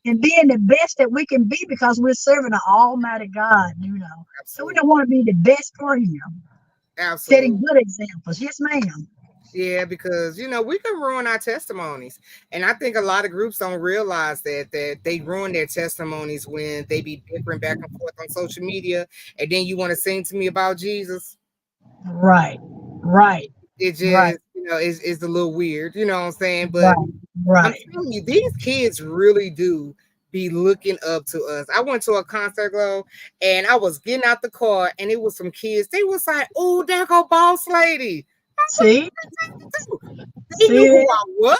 and being the best that we can be because we're serving an Almighty God. So we don't absolutely. want to be the best for Him, setting Absolutely. good examples. Yes, ma'am. Yeah, because we can ruin our testimonies. And I think a lot of groups don't realize that they ruin their testimonies when they be bickering back and forth on social media, and then you want to sing to me about Jesus. Right, right, It right, just, is a little weird, you know what I'm saying? But right, I'm right. telling you, these kids really do be looking up to us. I went to a concert, Glow, and I was getting out the car, and it was some kids. They was like, "Oh, there go Boss Lady." I was like, See, "What they do?" They knew see who that? I was,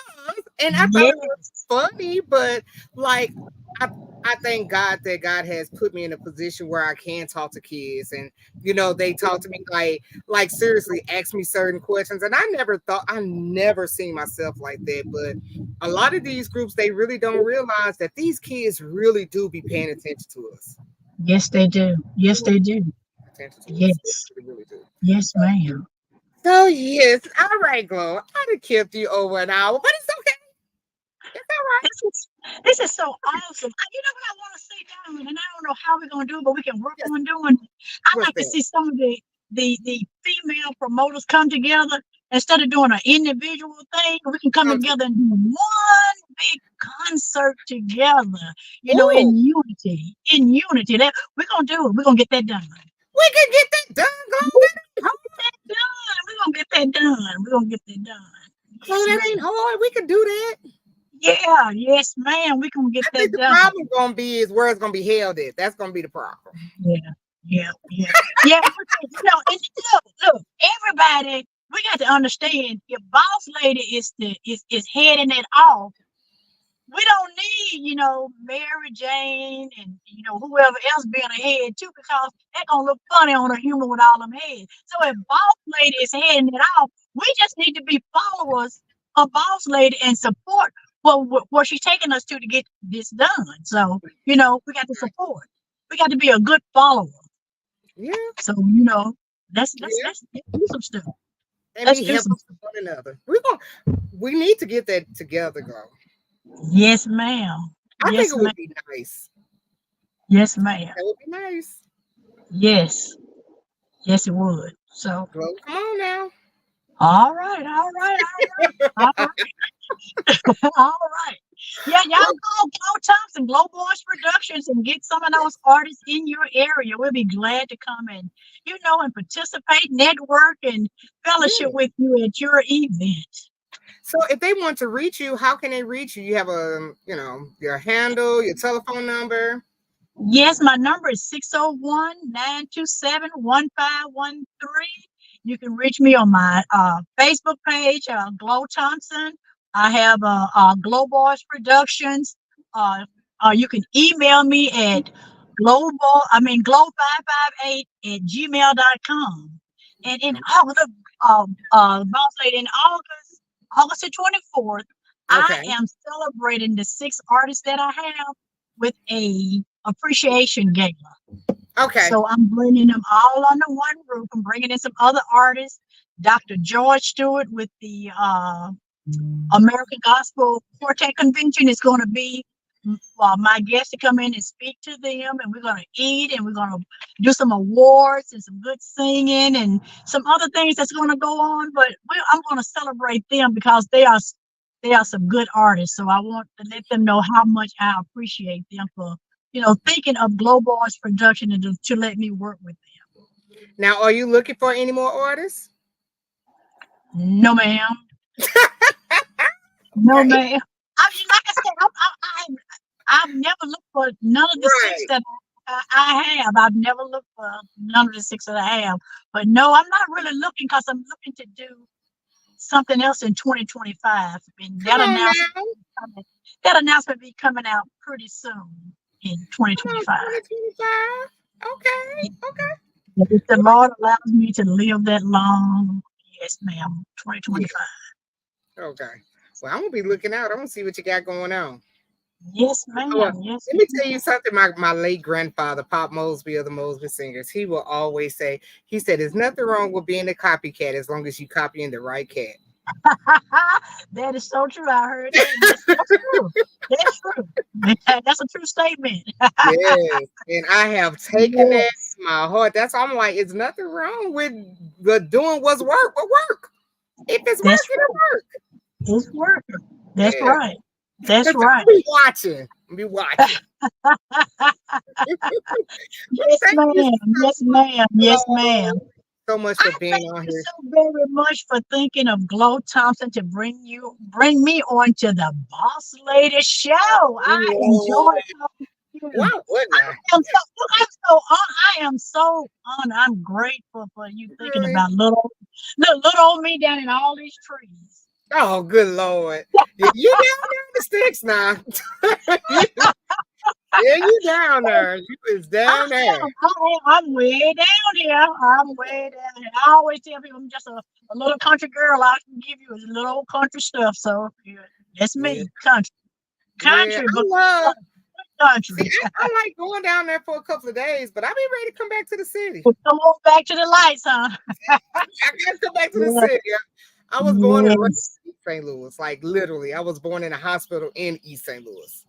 and I thought it was Yes, funny, but like I I thank God that God has put me in a position where I can talk to kids, and they talk to me like seriously ask me certain questions, and I never seen myself like that, but a lot of these groups, they really don't realize that these kids really do be paying attention to us. yes, they do. They Yes, really they do. pay attention to us. They Yes, really, really do. yes, ma'am. So yes, all right, Glow. I'd have kept you over an hour, but it's okay. It's all right. This is so awesome. What I want to see down, and I don't know how we're gonna do it, but we can work Yes. on doing it. I What's like to that? see some of the female promoters come together instead of doing an individual thing. We can come Come to together and do one big concert together. Oh, In unity. In unity. That we're gonna do it. We're gonna get that done. we can get that done, Glow. We're That ain't gonna hard. get that done. We're gonna get that done. We're gonna get that done. Glow, Yes, that ain't ma'am. hard. We can do that. Yeah, yes, ma'am. We're gonna get I think that the done. problem gonna be is where it's gonna be held at. That's gonna be the problem. Yeah, yeah, yeah, yeah. Look, everybody, we got to understand if boss lady is heading it off, we don't need, Mary Jane and whoever else being ahead too, because that gonna look funny on a human with all them heads. So if boss lady is heading it off, we just need to be followers of boss lady and support what she's taking us to get this done. So we got to Right. support. We got to be a good follower. Yeah, So let's let's yeah. let's do some stuff. And Let's be do some helpful to stuff. one another. We need to get that together, Glow. Yes, ma'am. I think Yes, it ma'am. would be nice. Yes, ma'am. That would be nice. Yes. Yes, it would. So Glow, come on now. all right, all right, all right, all right, all right. Yeah, y'all call Glo Thompson, Glo Boys Productions, and get some of those artists in your area. We'll be glad to come and participate, network, and fellowship Yeah. with you at your event. So if they want to reach you, how can they reach you? You have your handle, your telephone number. Yes, my number is 601-927-1513. You can reach me on my Facebook page, Glo Thompson. I have Glo Boys Productions. Uh, you can email me at glow558 at gmail.com. And in August, boss lady, in August the 24th, I Okay. am celebrating the 6 artists that I have with a appreciation gala. Okay. So I'm bringing them all under one roof. I'm bringing in some other artists. Dr. George Stewart with the American Gospel Quartet Convention is going to be my guest to come in and speak to them, and we're going to eat, and we're going to do some awards and some good singing and some other things that's going to go on. But I'm going to celebrate them because they are some good artists. So I want to let them know how much I appreciate them for thinking of Glo Boys Production and to let me work with them. Now, are you looking for any more artists? No, ma'am. No, Okay. ma'am. Like I said, I've never looked for none of the six Right. that I have. I've never looked for none of the six that I have. But no, I'm not really looking because I'm looking to do something else in 2025. And Come on now. that announcement be coming out pretty soon in Come on, 2025. 2025. Okay. Okay. If the Well, Lord allows me to live that long, yes, ma'am, yeah. 2025. Okay. Well, I'm gonna be looking out. I'm gonna see what you got going on. Yes, Well, ma'am. Yes, let me tell you something. My late grandfather, Pop Mosby of the Mosby Singers, he will always say, he said, "There's nothing wrong with being a copycat as long as you copying the right cat." that is so true. I heard that. That's true. That's true. That's a true statement. Yes, and I have taken that Yes, in my heart. That's why I'm like, it's nothing wrong with doing what's work, but work. If it's that's working, right. it work. It's working. That's Yeah, right. That's because right. I'll be watching. I'll be watching. Well, Yes, thank you ma'am. Yes, ma'am. Yes, ma'am. so much I for being thank on you here. so very much for thinking of Glo Thompson to bring me on to the Boss Lady Show. I Lord, enjoy talking to why you. wouldn't I? I am so honored. I'm grateful for you thinking Really? about little old me down in all these trees. Oh, good Lord. You down there in the sticks now. Yeah, you down there. You is I down there. I'm way down here. I'm way down here. I always tell people I'm just a little country girl. I can give you a little old country stuff. So yeah, that's Yeah, me, country, yeah. country, but I love. See, country. I like going down there for a couple of days, but I'll be ready to come back to the city. But come on back to the lights, huh? I gotta come back to the Yeah. city. I was born and raised Yes. in East St. Louis. Like literally, I was born in a hospital in East St. Louis.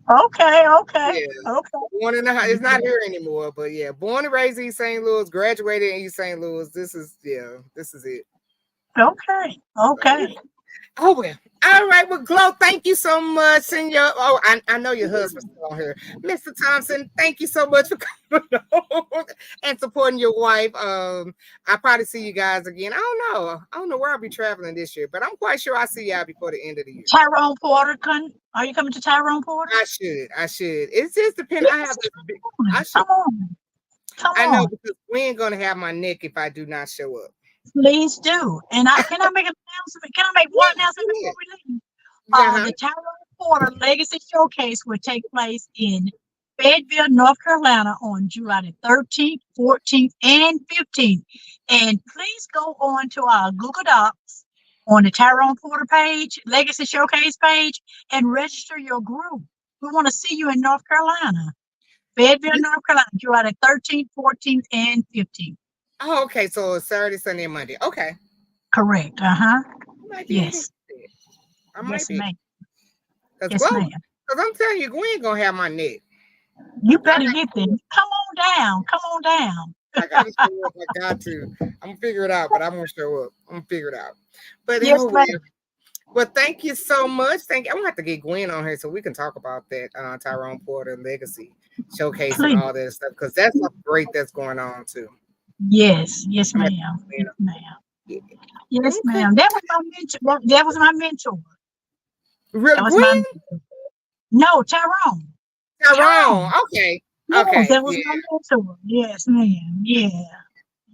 Okay. Okay. Yeah. Okay. Born in the it's not Yeah. here anymore, but yeah, born and raised in East St. Louis, graduated in East St. Louis. This is it. Okay. So Okay. yeah. Oh well. All right, well, Glo, thank you so much. And I know your husband's still on here. Mr. Thompson, thank you so much for coming on and supporting your wife. I'll probably see you guys again. I don't know. I don't know where I'll be traveling this year, but I'm quite sure I'll see y'all before the end of the year. Tyrone Porter, are you coming to Tyrone Porter? I should. I should. It's just depending. I have Yes. this big, Come on. I should. Come on. Come I know on. because we ain't gonna have my neck if I do not show up. Please do. And can I make an announcement? Can I make one announcement Yeah. before we leave? Yeah. The Tyrone Porter Legacy Showcase will take place in Fayetteville, North Carolina on July the 13th, 14th, and 15th. And please go on to our Google Docs on the Tyrone Porter page, Legacy Showcase page, and register your group. We want to see you in North Carolina, Fayetteville, This, North Carolina, July the 13th, 14th, and 15th. oh, okay. So it's Saturday, Sunday, and Monday. Okay. Correct. Uh huh. I might be Yes. interested. I might Yes, be. ma'am. Because Yes, Glo, ma'am. because I'm telling you, Gwen gonna have my neck. You I better get there. Come on down. Come on down. I gotta show up. I got to. I'm gonna figure it out, but I'm gonna show up. I'm gonna figure it out. But Yes, anyway, ma'am. well, thank you so much. Thank you. I'm gonna have to get Gwen on here so we can talk about that Tyrone Porter legacy showcase and Please. all that stuff because that's something great that's going on too. Yes. Yes, I'm gonna ma'am. you Yes, know, ma'am. yeah. Yes, Okay. ma'am. That was my mentor. That was my mentor. Real That was my Gwen mentor. No, Tyrone. Tyrone. Tyrone. Okay. Yes, Okay. that was Yeah. my mentor. Yes, ma'am. Yeah.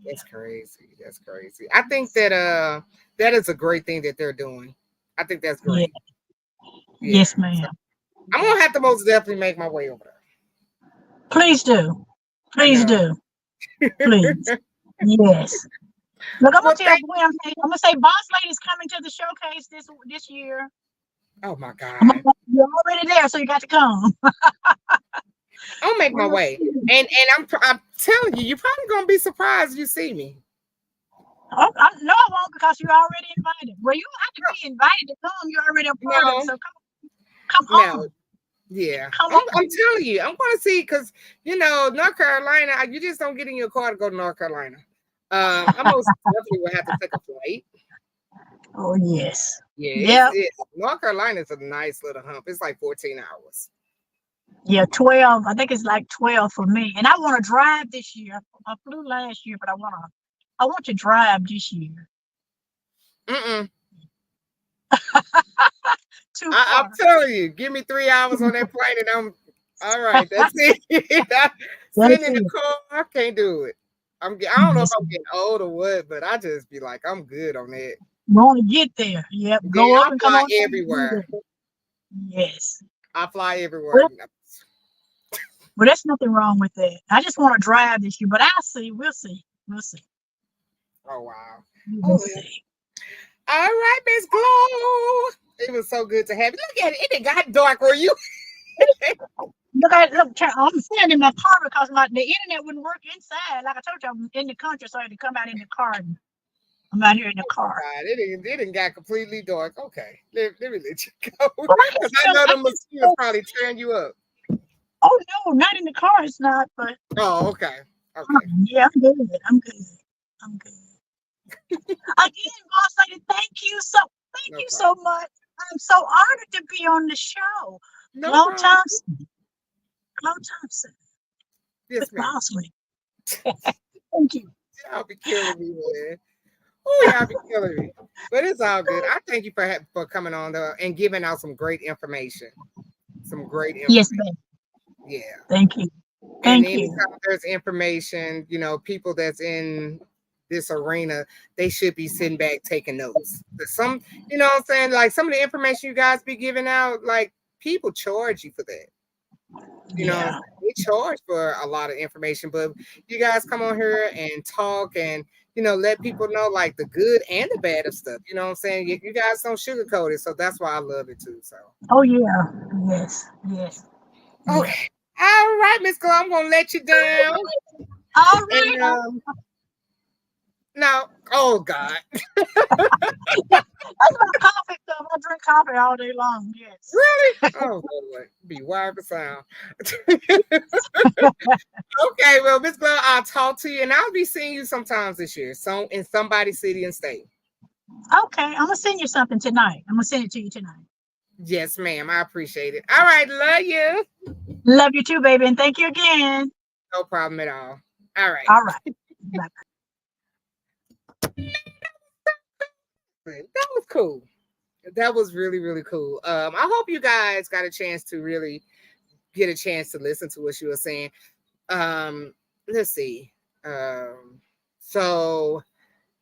That's Yeah. crazy. That's crazy. I think that that is a great thing that they're doing. I think that's Yeah. great. Yeah. Yes, So ma'am. I'm gonna have to most definitely make my way over there. Please do. I Please know. do. Please. Yes. Look, I'm gonna Well, tell thank. Gwen. I'm gonna say, Boss Lady's coming to the showcase this year. Oh my I'm God. you're already there, so you got to come. I'll make my We'll way. see. And I'm telling you, you're probably gonna be surprised you see me. Oh, no, I won't because you're already invited. Well, you don't have to be invited to come. You're already a part of it. No, So come no. on. Yeah. Come I'm on. telling you, I'm gonna see because North Carolina, you just don't get in your car to go to North Carolina. I most definitely will have to take a flight. Oh, yes. Yeah, Yep. North Carolina is a nice little hump. It's like 14 hours. Yeah, 12. I think it's like 12 for me. And I want to drive this year. I flew last year, but I want to drive this year. Mm-mm. Too I'm far. telling you, give me 3 hours on that plane and I'm all right. That's it. Sitting That's in the it. car, I can't do it. I don't know if Yes. I'm getting old or what, but I just be like, I'm good on that. Want to get there. Yep. Then Go I up and come fly on down and do everywhere. that. Yes. I fly everywhere. Well, well, there's nothing wrong with that. I just want to drive this year, but I'll see. We'll see. We'll see. Oh wow. We'll Oh yeah. see. All right, Miss Glo. It was so good to have you. Look at it. It got dark. Were you? look, I'm sitting in my car because the internet wouldn't work inside. Like I told you, I'm in the country, so I had to come out in the car. And I'm out here in the car. God, it didn't got completely dark. Okay, let me let you go Well, because I know the mosquitoes probably tearing you up. oh no, not in the car. It's not. But Oh, okay, okay. yeah, I'm good. I'm good. I'm good. Again, boss lady, thank No you so problem. much. I'm so honored to be on the show. No Glo problem. Thompson. Glo Thompson Yes, with ma'am. boss lady. Thank you. Y'all be killing me, man. Oh, y'all be killing me. But it's all good. I thank you for coming on and giving out some great information. Some great Yes, information. ma'am. Yeah. Thank you. And Thank you. anytime there's information, people that's in this arena, they should be sitting back taking notes. But some, what I'm saying? Like some of the information you guys be giving out, like people charge you for that. Yeah. They charge for a lot of information, but you guys come on here and talk and let people know like the good and the bad of stuff. You know what I'm saying? You guys don't sugarcoat it, so that's why I love it too. So Oh yeah. Yes. Yes. Yes. okay, all right, Miss Glo, I'm gonna let you down. All And right. now, oh God, That's my coffee stuff. I drink coffee all day long. Yes. really? Oh Lord, be wide for sound. Okay, well, Miss Glo, I'll talk to you, and I'll be seeing you sometimes this year, so in somebody's city and state. Okay. I'm gonna send you something tonight. I'm gonna send it to you tonight. Yes, ma'am. I appreciate it. All right, love you. Love you too, baby, and thank you again. No problem at all. All right. All right. Bye. That was cool. That was really, really cool. I hope you guys got a chance to really get a chance to listen to what she was saying. Let's see. So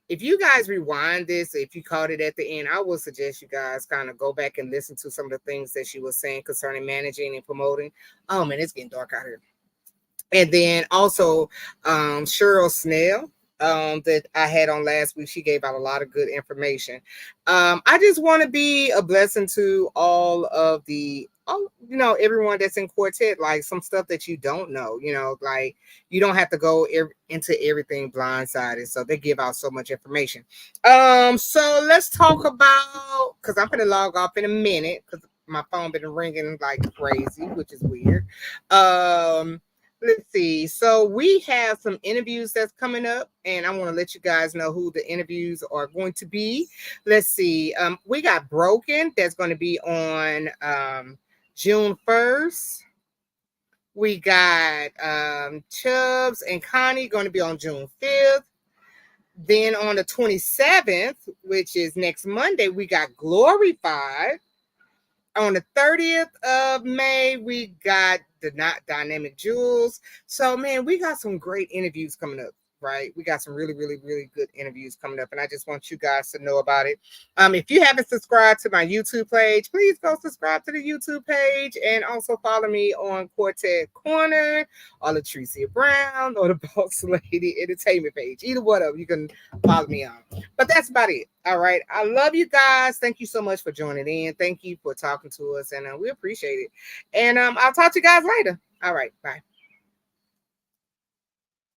if you guys rewind this, if you caught it at the end, I would suggest you guys kind of go back and listen to some of the things that she was saying concerning managing and promoting. Oh man, it's getting dark out here. And then also Cheryl Snell that I had on last week. She gave out a lot of good information. I just want to be a blessing to all of everyone that's in Quartet, like some stuff that you don't know, like you don't have to go into everything blindsided. So they give out so much information. So let's talk about, because I'm going to log off in a minute because my phone been ringing like crazy, which is weird. Let's see. So we have some interviews that's coming up, and I want to let you guys know who the interviews are going to be. Let's see. We got Broken that's going to be on June 1st. We got Chubbs and Connie going to be on June 5th. Then on the 27th, which is next Monday, we got Glorified. On the 30th of May, we got the Dynamic Jewels. So, man, we got some great interviews coming up, right? We got some really, really, really good interviews coming up, and I just want you guys to know about it. If you haven't subscribed to my YouTube page, please go subscribe to the YouTube page and also follow me on Quartet Corner or Latricia Brown or the Boss Lady Entertainment page. Either one of them you can follow me on. But that's about it. All right. I love you guys. Thank you so much for joining in. Thank you for talking to us, and we appreciate it. And I'll talk to you guys later. All right. Bye.